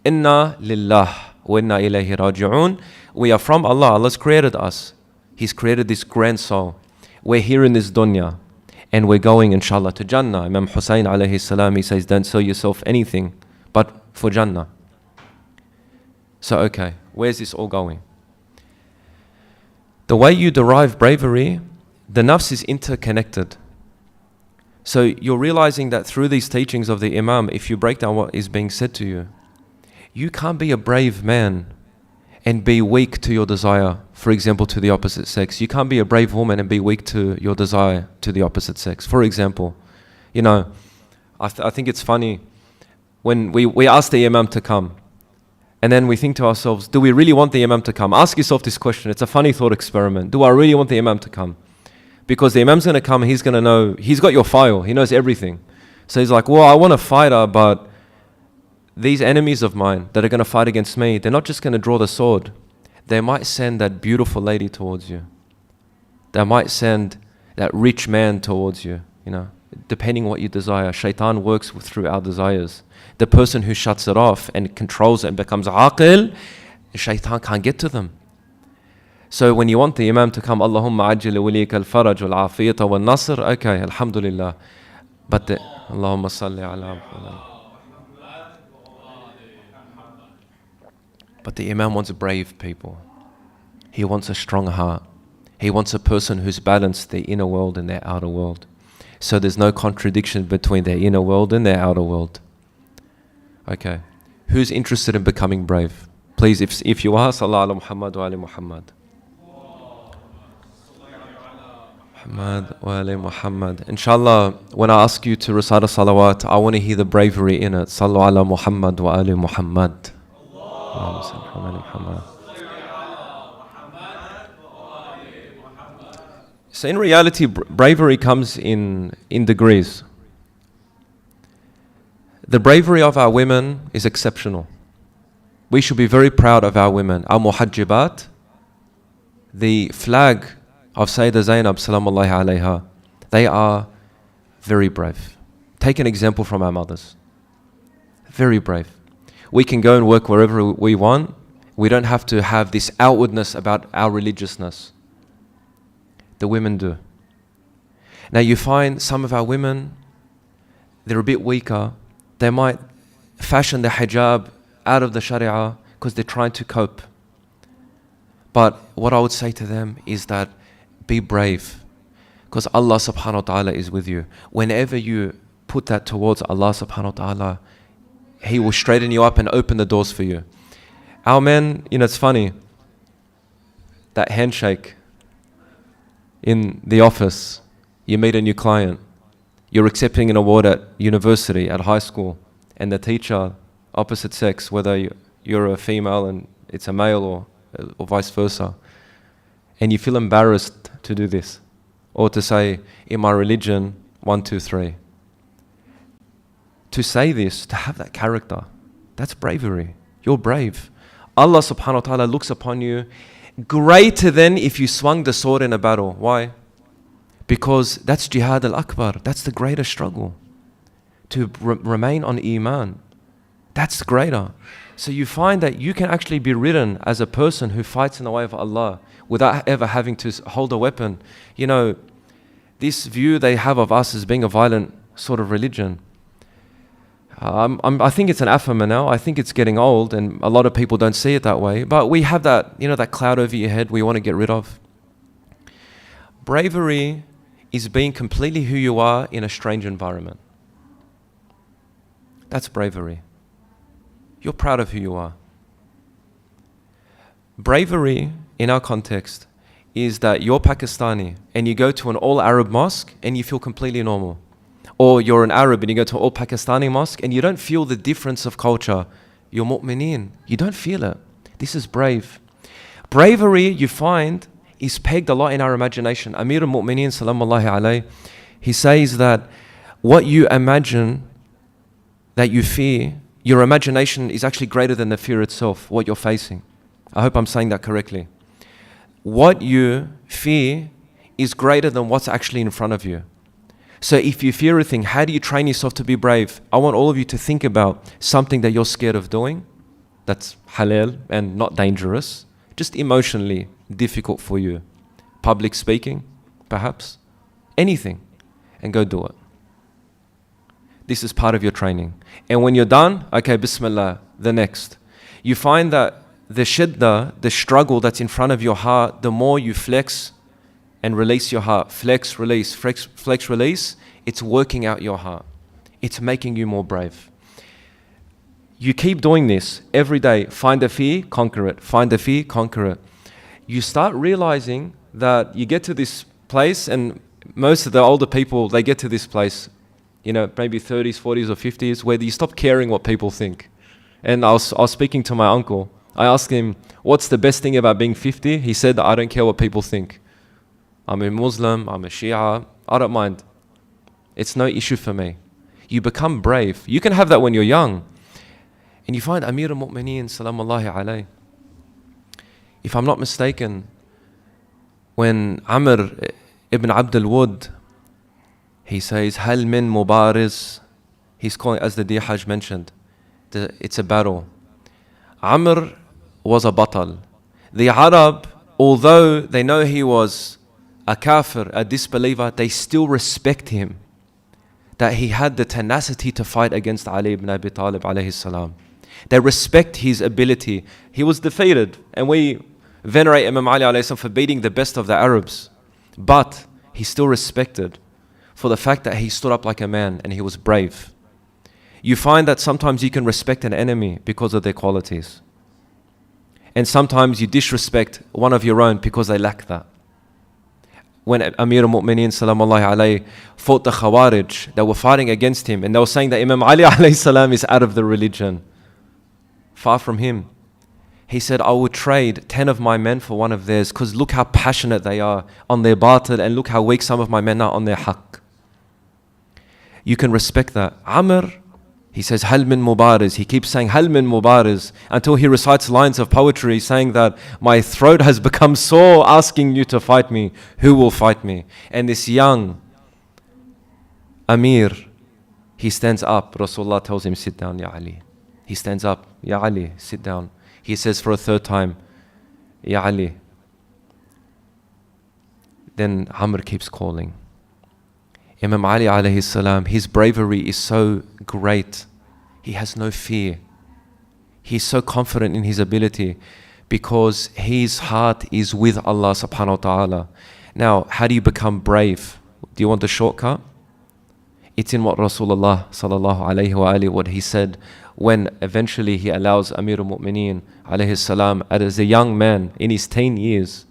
Speaker 3: Inna lillah wa inna ilayhi raji'un. We are from Allah. Allah's created us. He's created this grand soul. We're here in this dunya and we're going inshallah to Jannah. Imam Hussein alayhi salam, he says, don't sell yourself anything but for Jannah. So okay, where's this all going? The way you derive bravery, the nafs is interconnected. So you're realizing that through these teachings of the Imam, if you break down what is being said to you, you can't be a brave man and be weak to your desire, for example, to the opposite sex. You can't be a brave woman and be weak to your desire to the opposite sex. For example, I think it's funny when we ask the Imam to come, and then we think to ourselves, do we really want the Imam to come? Ask yourself this question. It's a funny thought experiment. Do I really want the Imam to come? Because the Imam's going to come, he's going to know, he's got your file, he knows everything. So he's like, well, I want a fighter, but these enemies of mine that are going to fight against me, they're not just going to draw the sword. They might send that beautiful lady towards you. They might send that rich man towards you, depending what you desire. Shaitan works through our desires. The person who shuts it off and controls it and becomes aqil, shaitan can't get to them. So when you want the Imam to come, Allahumma ajil walika al-faraj wal-afiyata wal-nasr, okay, alhamdulillah. But the Allahumma salli ala Muhammad. But the Imam wants brave people. He wants a strong heart. He wants a person who's balanced their inner world and their outer world. So there's no contradiction between their inner world and their outer world. Okay. Who's interested in becoming brave? Please, if you are, sallallahu ala Muhammad wa ali Muhammad. Muhammad wa ali Muhammad. Inshallah, when I ask you to recite a salawat, I want to hear the bravery in it. Sallu ala Muhammad wa ali Muhammad. So in reality, bravery comes in degrees. The bravery of our women is exceptional. We should be very proud of our women. Our muhajjibat, the flag of Sayyida Zaynab, salamullahi alayha, they are very brave. Take an example from our mothers. Very brave. We can go and work wherever we want. We don't have to have this outwardness about our religiousness. The women do. Now you find some of our women, they're a bit weaker. They might fashion the hijab out of the sharia because they're trying to cope. But what I would say to them is that be brave, because Allah subhanahu wa ta'ala is with you. Whenever you put that towards Allah subhanahu wa ta'ala, He will straighten you up and open the doors for you. Our men, it's funny, that handshake in the office, you meet a new client, you're accepting an award at university, at high school, and the teacher, opposite sex, whether you're a female and it's a male or vice versa, and you feel embarrassed to do this, or to say, in my religion, 1, 2, 3. To say this, to have that character, that's bravery. You're brave. Allah subhanahu wa ta'ala looks upon you greater than if you swung the sword in a battle. Why? Because that's jihad al-akbar. That's the greater struggle. To remain on iman. That's greater. So you find that you can actually be written as a person who fights in the way of Allah without ever having to hold a weapon. This view they have of us as being a violent sort of religion, I think it's an affirmer now. I think it's getting old, and a lot of people don't see it that way. But we have that, that cloud over your head we want to get rid of. Bravery is being completely who you are in a strange environment. That's bravery. You're proud of who you are. Bravery, in our context, is that you're Pakistani and you go to an all-Arab mosque and you feel completely normal. Or you're an Arab and you go to an all-Pakistani mosque and you don't feel the difference of culture. You're mu'mineen. You don't feel it. This is brave. Bravery, you find, is pegged a lot in our imagination. Amir al-Mu'mineen, salamullahi alayhi, he says that what you imagine that you fear, your imagination is actually greater than the fear itself, what you're facing. I hope I'm saying that correctly. What you fear is greater than what's actually in front of you. So if you fear a thing, how do you train yourself to be brave? I want all of you to think about something that you're scared of doing, that's halal and not dangerous, just emotionally difficult for you. Public speaking, perhaps. Anything. And go do it. This is part of your training. And when you're done, okay, bismillah, the next. You find that the shiddah, the struggle that's in front of your heart, the more you flex and release your heart, flex, release, flex, release, it's working out your heart. It's making you more brave. You keep doing this every day. Find the fear, conquer it. Find the fear, conquer it. You start realizing that you get to this place, and most of the older people, they get to this place, maybe 30s, 40s or 50s, where you stop caring what people think. And I was speaking to my uncle. I asked him, what's the best thing about being 50? He said, I don't care what people think. I'm a Muslim, I'm a Shia, I don't mind. It's no issue for me. You become brave. You can have that when you're young. And you find Amir al-Mu'mineen, salamullahi alayhi. If I'm not mistaken, when Amr ibn Abd al-Wud, He says, Hal min mubariz. He's calling, as the dear Hajj mentioned, it's a battle. Amr was a batal. The Arab, although they know he was a kafir, a disbeliever, they still respect him. That he had the tenacity to fight against Ali ibn Abi Talib alayhi salam. They respect his ability. He was defeated, and we venerate Imam Ali alayhi salam for beating the best of the Arabs. But he's still respected for the fact that he stood up like a man and he was brave. You find that sometimes you can respect an enemy because of their qualities. And sometimes you disrespect one of your own because they lack that. When Amir al-Mu'mineen salamullahi alayhi fought the Khawarij, they were fighting against him and they were saying that Imam Ali alayhi salam is out of the religion. Far from him. He said, I would trade 10 of my men for one of theirs because look how passionate they are on their batil and look how weak some of my men are on their haqq. You can respect that. Amr, he says, Hal min mubariz. He keeps saying, Hal min mubariz, until he recites lines of poetry saying that my throat has become sore asking you to fight me. Who will fight me? And this young Amir, he stands up. Rasulullah tells him, sit down, Ya Ali. He stands up, Ya Ali, sit down. He says for a third time, Ya Ali. Then Amr keeps calling. Imam Ali alayhi salam, his bravery is so great. He has no fear. He's so confident in his ability because his heart is with Allah subhanahu wa ta'ala. Now, how do you become brave? Do you want the shortcut? It's in what Rasulullah sallallahu alayhi wa alihi, what he said when eventually he allows Amir al-Mu'mineen alayhi salam as a young man in his teen years,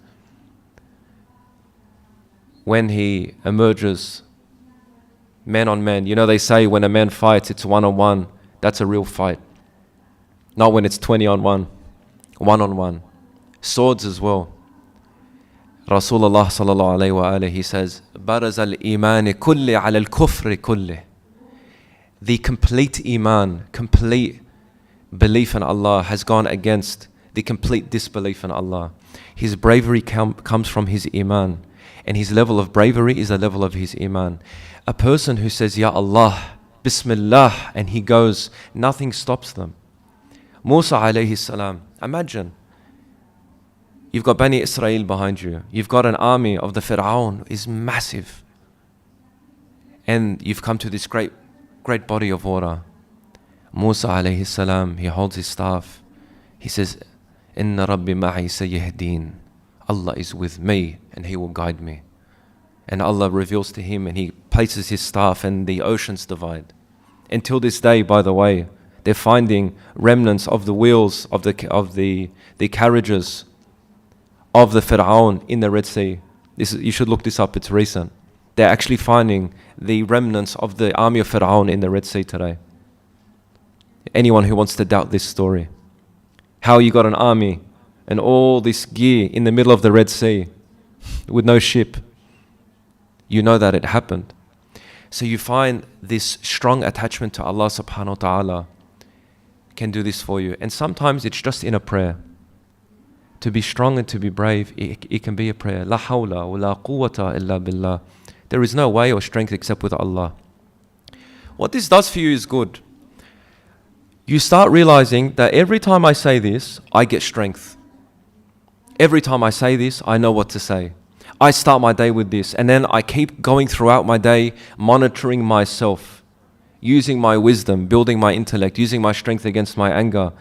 Speaker 3: when he emerges man on man. You know, they say when a man fights, it's one-on-one. That's a real fight. Not when it's 20 on one. One-on-one. Swords as well. Rasulullah sallallahu alayhi wa alayhi, he says, Baraz al-imani kulli ala al-kufri kulli. The complete iman, complete belief in Allah has gone against the complete disbelief in Allah. His bravery comes from his iman. And his level of bravery is the level of his iman. A person who says, Ya Allah, Bismillah, and he goes, nothing stops them. Musa alayhi salam, imagine, you've got Bani Israel behind you. You've got an army of the Fir'aun, is massive. And you've come to this great body of water. Musa alayhi salam, he holds his staff. He says, Inna Rabbi ma'i sayahdeen. Allah is with me and He will guide me. And Allah reveals to him and he places his staff and the oceans divide. Until this day, by the way, they're finding remnants of the wheels of the carriages of the Fir'aun in the Red Sea. You should look this up, it's recent. They're actually finding the remnants of the army of Fir'aun in the Red Sea today. Anyone who wants to doubt this story. How you got an army and all this gear in the middle of the Red Sea with no ship. You know that it happened. So you find this strong attachment to Allah subhanahu wa ta'ala can do this for you. And sometimes it's just in a prayer. To be strong and to be brave, it can be a prayer. La hawla wa la quwwata illa billah. There is no way or strength except with Allah. What this does for you is good. You start realizing that every time I say this, I get strength. Every time I say this, I know what to say. I start my day with this, and then I keep going throughout my day, monitoring myself, using my wisdom, building my intellect, using my strength against my anger,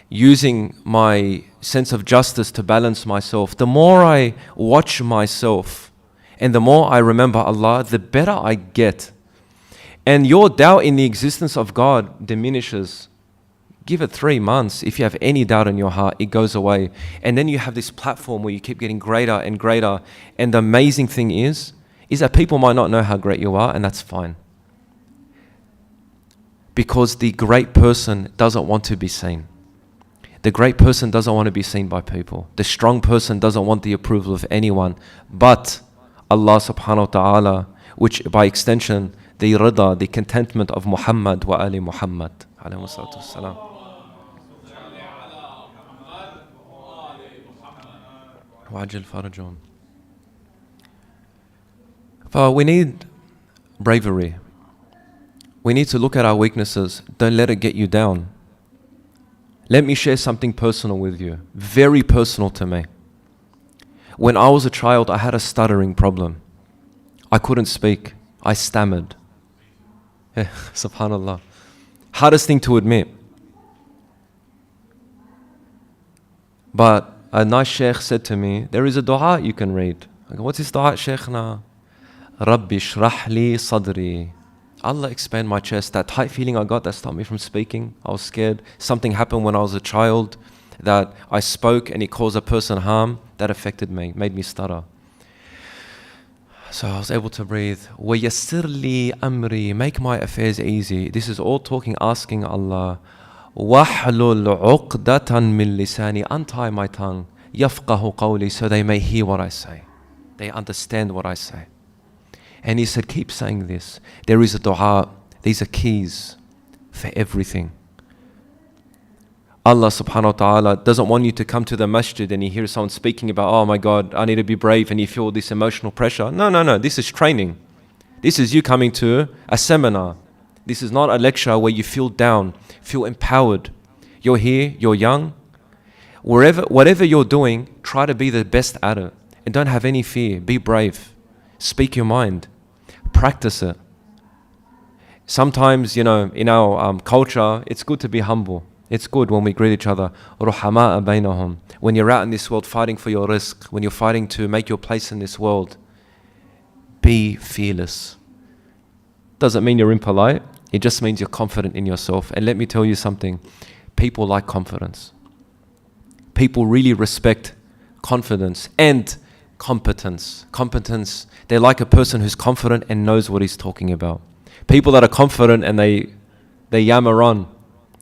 Speaker 3: using my sense of justice to balance myself. The more I watch myself, and the more I remember Allah, the better I get. And your doubt in the existence of God diminishes. Give it 3 months. If you have any doubt in your heart, it goes away. And then you have this platform where you keep getting greater and greater. And the amazing thing is that people might not know how great you are, and that's fine. Because the great person doesn't want to be seen. The great person doesn't want to be seen by people. The strong person doesn't want the approval of anyone. But Allah subhanahu wa ta'ala, which by extension, the rida, the contentment of Muhammad wa ali Muhammad. Alayhi salatu wassalam. وعجل فرجهم. We need bravery. We need to look at our weaknesses. Don't let it get you down. Let me share something personal with you, very personal to me. When I was a child, I had a stuttering problem. I couldn't speak. I stammered. Subhanallah. Hardest thing to admit. But a nice sheikh said to me, there is a dua you can read. I go, what's this dua, sheikhna? Rabbi shrah li sadri. Allah expand my chest. That tight feeling I got that stopped me from speaking. I was scared. Something happened when I was a child that I spoke and it caused a person harm. That affected me, made me stutter. So I was able to breathe. وَيَسِّرْ لِي أَمْرِي. Make my affairs easy. This is all talking, asking Allah. وَحْلُلْ عُقْدَةً مِّن لِسَانِي. Untie my tongue. يَفْقَهُ قَوْلِي. So they may hear what I say. They understand what I say. And he said, keep saying this. There is a dua. These are keys for everything. Allah subhanahu wa ta'ala doesn't want you to come to the masjid and you hear someone speaking about, oh my God, I need to be brave, and you feel this emotional pressure. No. This is training. This is you coming to a seminar. This is not a lecture where you feel down, feel empowered. You're here, you're young. Whatever you're doing, try to be the best at it. And don't have any fear. Be brave. Speak your mind. Practice it. Sometimes, in our culture, it's good to be humble. It's good when we greet each other. رُحَمَاءَ بَيْنَهُمْ. When you're out in this world fighting for your rizq, when you're fighting to make your place in this world, be fearless. Doesn't mean you're impolite. It just means you're confident in yourself. And let me tell you something. People like confidence. People really respect confidence and competence. Competence, they like a person who's confident and knows what he's talking about. People that are confident and they yammer on,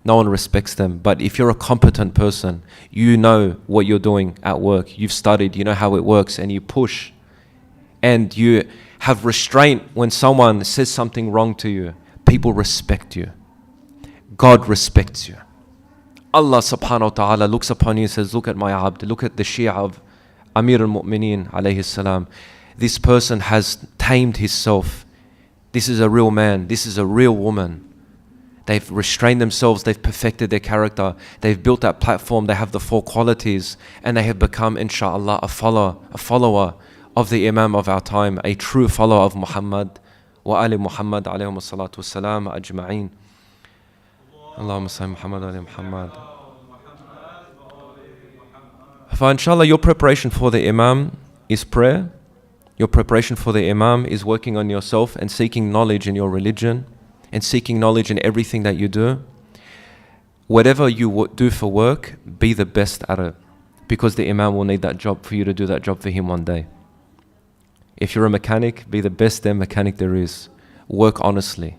Speaker 3: no one respects them. But if you're a competent person, you know what you're doing at work. You've studied, you know how it works, and you push. And you have restraint when someone says something wrong to you. People respect you. God respects you. Allah subhanahu wa ta'ala looks upon you and says, look at my abd, look at the Shia of Amir al-Mu'mineen alayhi salam. This person has tamed himself. This is a real man. This is a real woman. They've restrained themselves, they've perfected their character, they've built that platform, they have the 4 qualities, and they have become, inshallah, a follower of the Imam of our time, a true follower of Muhammad, wa Ali Muhammad, عليهم الصلاة والسلام أجمعين. Allahumma salli Muhammad ali Muhammad. For inshallah, your preparation for the Imam is prayer. Your preparation for the Imam is working on yourself and seeking knowledge in your religion, and seeking knowledge in everything that you do. Whatever you do for work, be the best at it, because the Imam will need that job for you to do that job for him one day. If you're a mechanic, be the best damn mechanic there is. Work honestly.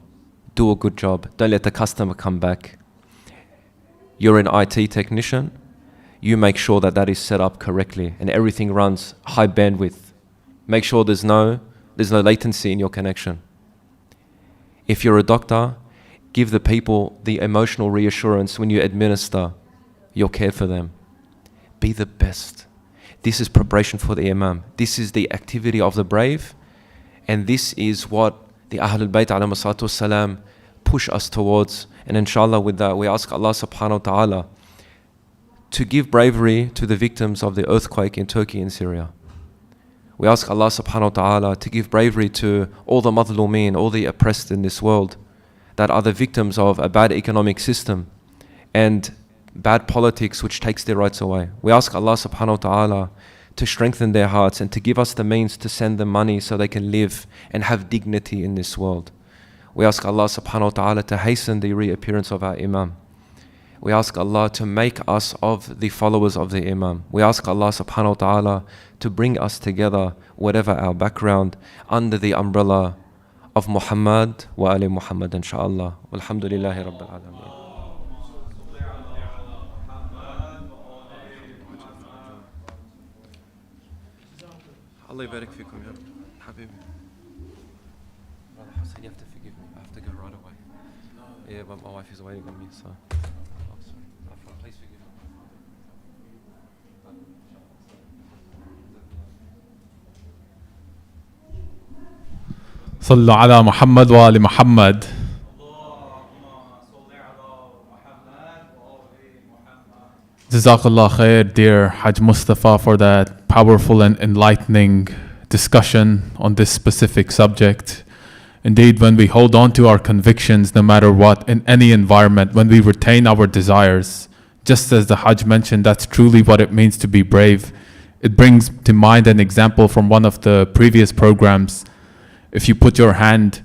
Speaker 3: Do a good job. Don't let the customer come back. You're an IT technician. You make sure that that is set up correctly and everything runs high bandwidth. Make sure there's no latency in your connection. If you're a doctor, give the people the emotional reassurance when you administer your care for them. Be the best. This is preparation for the Imam. This is the activity of the brave, and this is what the Ahlul Bayt alayhim salatu wassalam push us towards. And inshallah, with that, we ask Allah subhanahu wa ta'ala to give bravery to the victims of the earthquake in Turkey and Syria. We ask Allah subhanahu wa ta'ala to give bravery to all the madhlumeen, all the oppressed in this world that are the victims of a bad economic system and bad politics which takes their rights away. We ask Allah subhanahu wa ta'ala to strengthen their hearts and to give us the means to send them money so they can live and have dignity in this world. We ask Allah subhanahu wa ta'ala to hasten the reappearance of our Imam. We ask Allah to make us of the followers of the Imam. We ask Allah subhanahu wa ta'ala to bring us together, whatever our background, under the umbrella of Muhammad wa Ali Muhammad, inshaAllah. Walhamdulillahi Rabbil Alameen. Allah yabarak fikum, ya Habibi. Brother Hussein, you have to forgive me. I have to go right away. Yeah, but my wife is waiting on me, so. Please forgive me.
Speaker 1: صلوا على محمد وآل محمد. Jazakallah khair, dear Hajj Mustafa, for that powerful and enlightening discussion on this specific subject. Indeed, when we hold on to our convictions, no matter what, in any environment, when we retain our desires, just as the Hajj mentioned, that's truly what it means to be brave. It brings to mind an example from one of the previous programs. If you put your hand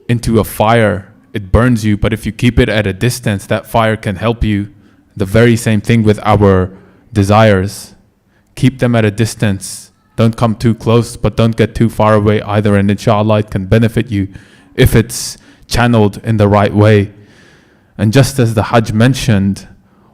Speaker 1: into a fire, it burns you, but if you keep it at a distance, that fire can help you. The very same thing with our desires. Keep them at a distance. Don't come too close, but don't get too far away either. And inshallah, it can benefit you if it's channeled in the right way. And just as the Hajj mentioned,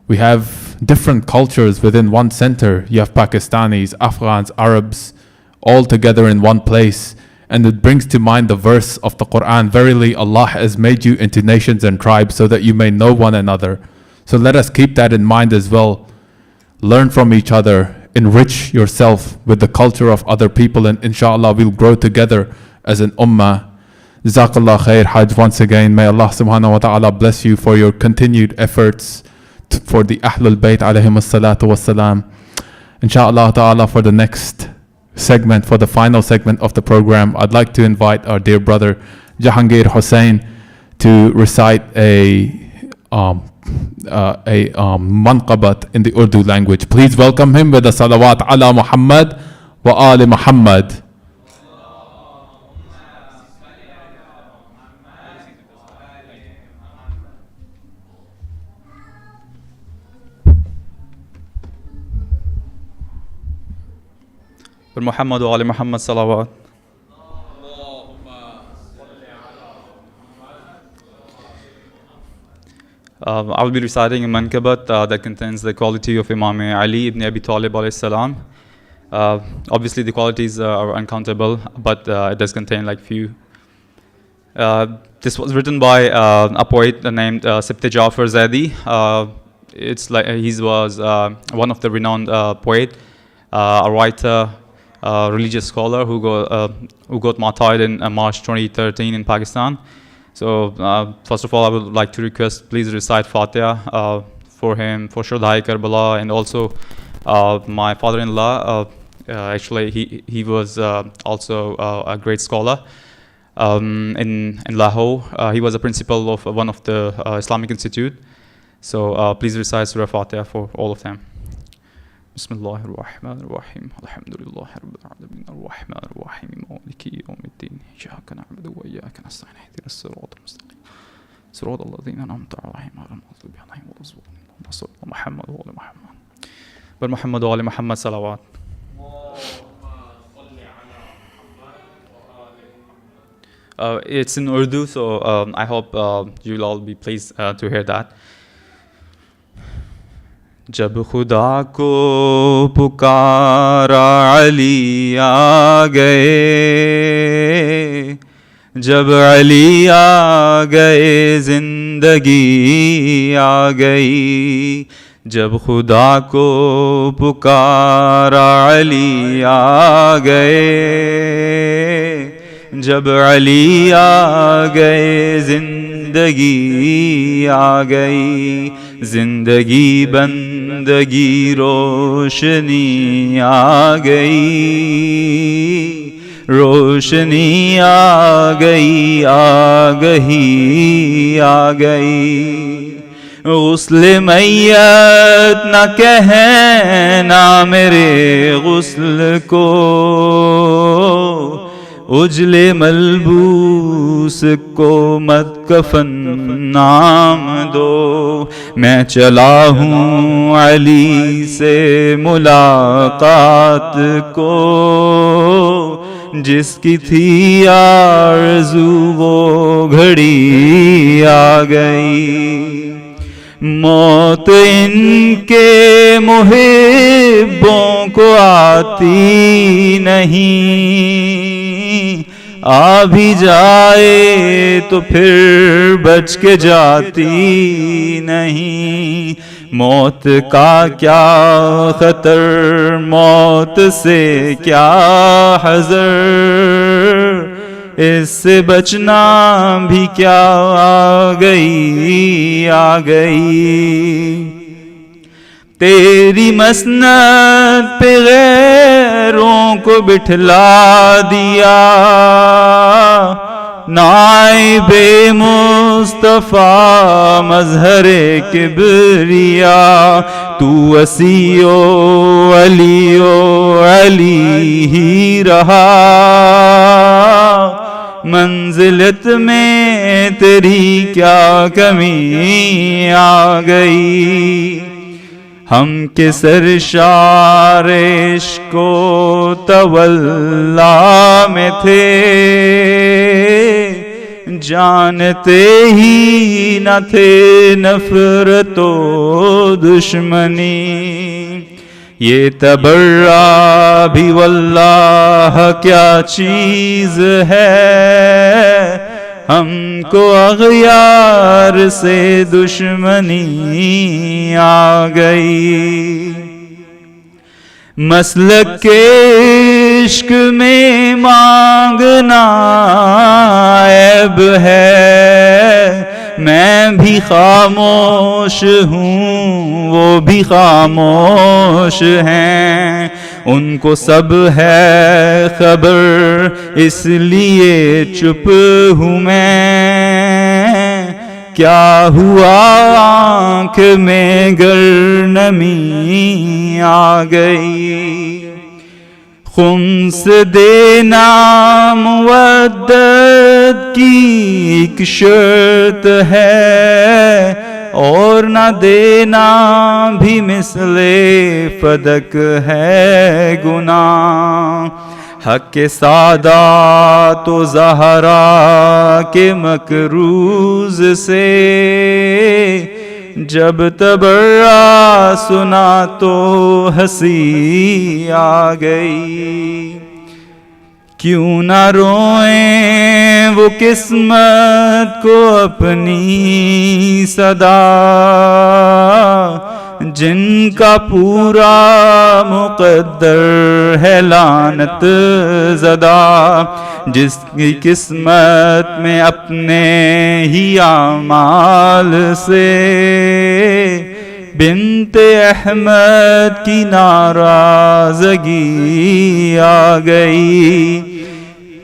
Speaker 1: we have different cultures within one center. You have Pakistanis, Afghans, Arabs, all together in one place. And it brings to mind the verse of the Quran, verily Allah has made you into nations and tribes so that you may know one another. So let us keep that in mind as well. Learn from each other, enrich yourself with the culture of other people, and inshallah we'll grow together as an ummah. Jazakallah khair, Hajj, once again. May Allah subhanahu wa ta'ala bless you for your continued efforts for the Ahlul Bayt عليهم الصلاة والسلام. Inshallah ta'ala, for the next segment, for the final segment of the program, I'd like to invite our dear brother Jahangir Hussain to recite a manqabat in the Urdu language. Please welcome him with a salawat ala Muhammad wa ali Muhammad.
Speaker 2: Muhammad wa ali Muhammad salawat. I will be reciting a manqabat that contains the quality of Imam Ali ibn Abi Talib alayhi salam. Obviously the qualities are uncountable, but it does contain like few. This was written by a poet named Sibt Jafar Zaidi. It's like he was one of the renowned poet, a writer, religious scholar who got martyred in March 2013 in Pakistan. So first of all, I would like to request, please recite Fatiha for him, for Shuhadai Karbala, and also my father-in-law. Actually, he was also a great scholar in Lahore. He was a principal of one of the Islamic Institute. So please recite Surah Fatiha for all of them. بسم الله الرحمن الرحيم الحمد لله رب العالمين الرحمن الرحيم مالك يوم الدين إياك نعبد وإياك نستعين اهدنا الصراط المستقيم صراط الذين أنعمت عليهم غير المغضوب عليهم ولا الضالين صل على محمد وآل محمد بل محمد وآل محمد صلوات. It's in Urdu, so I hope you'll all be pleased to hear that. जब खुदा को पुकारा अली आ गए, जब अली आ गए जिंदगी आ गई, जब खुदा को पुकारा अली आ गए, जब अली आ गए जिंदगी आ गई, जिंदगी बंदगी रोशनी आ गई, रोशनी आ गई, आ गई, आ गई। गुस्ल मैयत न कहना मेरे गुस्ल को, उजले मलबूस को मत कफन नाम दो। मैं चला हूँ अली से मुलाकात को, जिसकी थी आरज़ू वो घड़ी आ गई। मौत इनके मुहिब्बों को आती नहीं, आ भी जाए तो फिर बच के जाती नहीं। मौत का क्या खतर, मौत से क्या हज़र,
Speaker 4: اس سے بچنا بھی کیا آ گئی تیری مسند پہ غیروں کو بٹھلا دیا نائب مصطفیٰ مظہر کبریا تو وسیع و علی ہی رہا منزلت میں تیری کیا کمی آ گئی ہم کے سرشار عشق و تولا میں تھے جانتے ہی نہ تھے نفرت و دشمنی یہ تبرہ بھی واللہ کیا چیز ہے ہم کو اغیار سے دشمنی آ گئی مسلک کے عشق میں مانگنا عیب ہے میں بھی خاموش ہوں وہ بھی خاموش ہیں ان کو سب ہے خبر اس لیے چپ ہوں میں کیا ہوا آنکھ میں گر نمی آ گئی خمس دینا مودت کی ایک شرط ہے اور نہ دینا بھی مثل فدق ہے گناہ حق کے سادات و زہرا کے مکروز سے جب تبرہ سنا تو ہنسی آ گئی کیوں نہ روئیں وہ قسمت کو اپنی صدا جن کا پورا مقدر ہے لعنت زدہ جس کی قسمت میں اپنے ہی اعمال سے بنت احمد کی ناراضگی آ گئی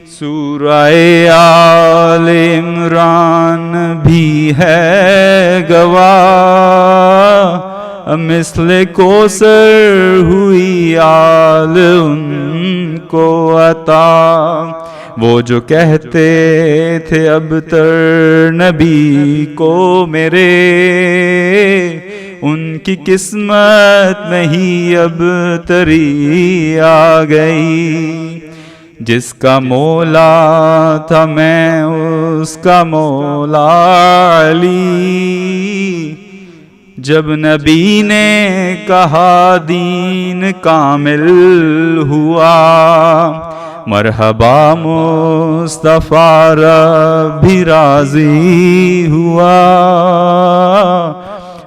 Speaker 4: سورہ آل عمران بھی ہے گواہ مثل کوثر ہوئی آل ان کو عطا وہ جو کہتے تھے ابتر نبی کو میرے ان کی قسمت میں ہی اب تری آ گئی جس کا مولا تھا میں اس کا مولا علی جب نبی نے کہا دین کامل ہوا مرحبا مصطفیٰ رب بھی راضی ہوا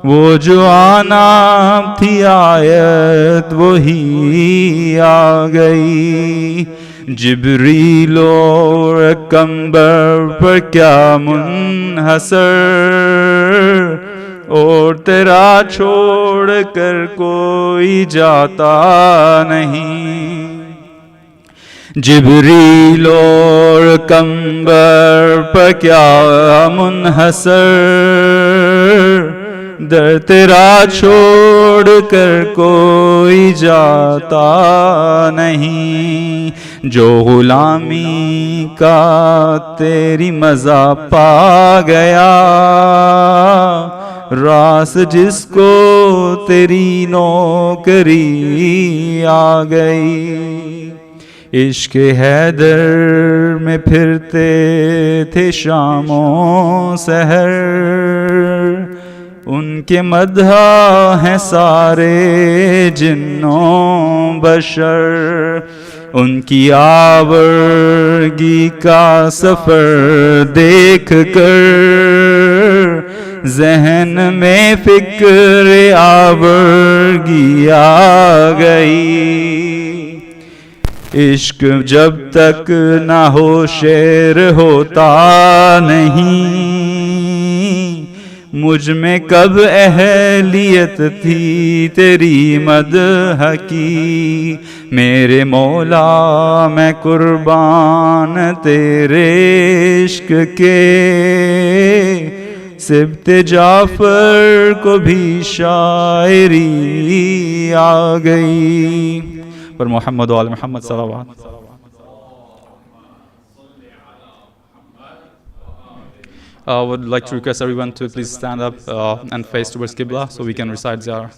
Speaker 4: وہ جو آنا تھی آیت وہی آ گئی جبریل اور کمبر پر کیا منحصر اور تیرا چھوڑ کر کوئی جاتا نہیں جبریل اور کمبر پر کیا منحصر در تیرا چھوڑ کر کوئی جاتا نہیں جو غلامی کا تیری مزہ پا گیا راس جس کو تیری نوکری آ گئی عشق حیدر میں پھرتے تھے شام و سحر ان کے مدح ہیں سارے جنوں بشر ان کی آورگی کا سفر دیکھ کر ذہن میں فکر آورگی آ گئی عشق جب تک نہ ہو شعر ہوتا نہیں، مجھ میں کب اہلیت تھی تیری مدح کی، میرے مولا میں قربان تیرے عشق کے، سبت جعفر کو بھی شاعری آ گئی. پر محمد و آل محمد صلوات.
Speaker 2: Would like to request everyone to please stand up and face towards Qibla so we can recite Ziyarah.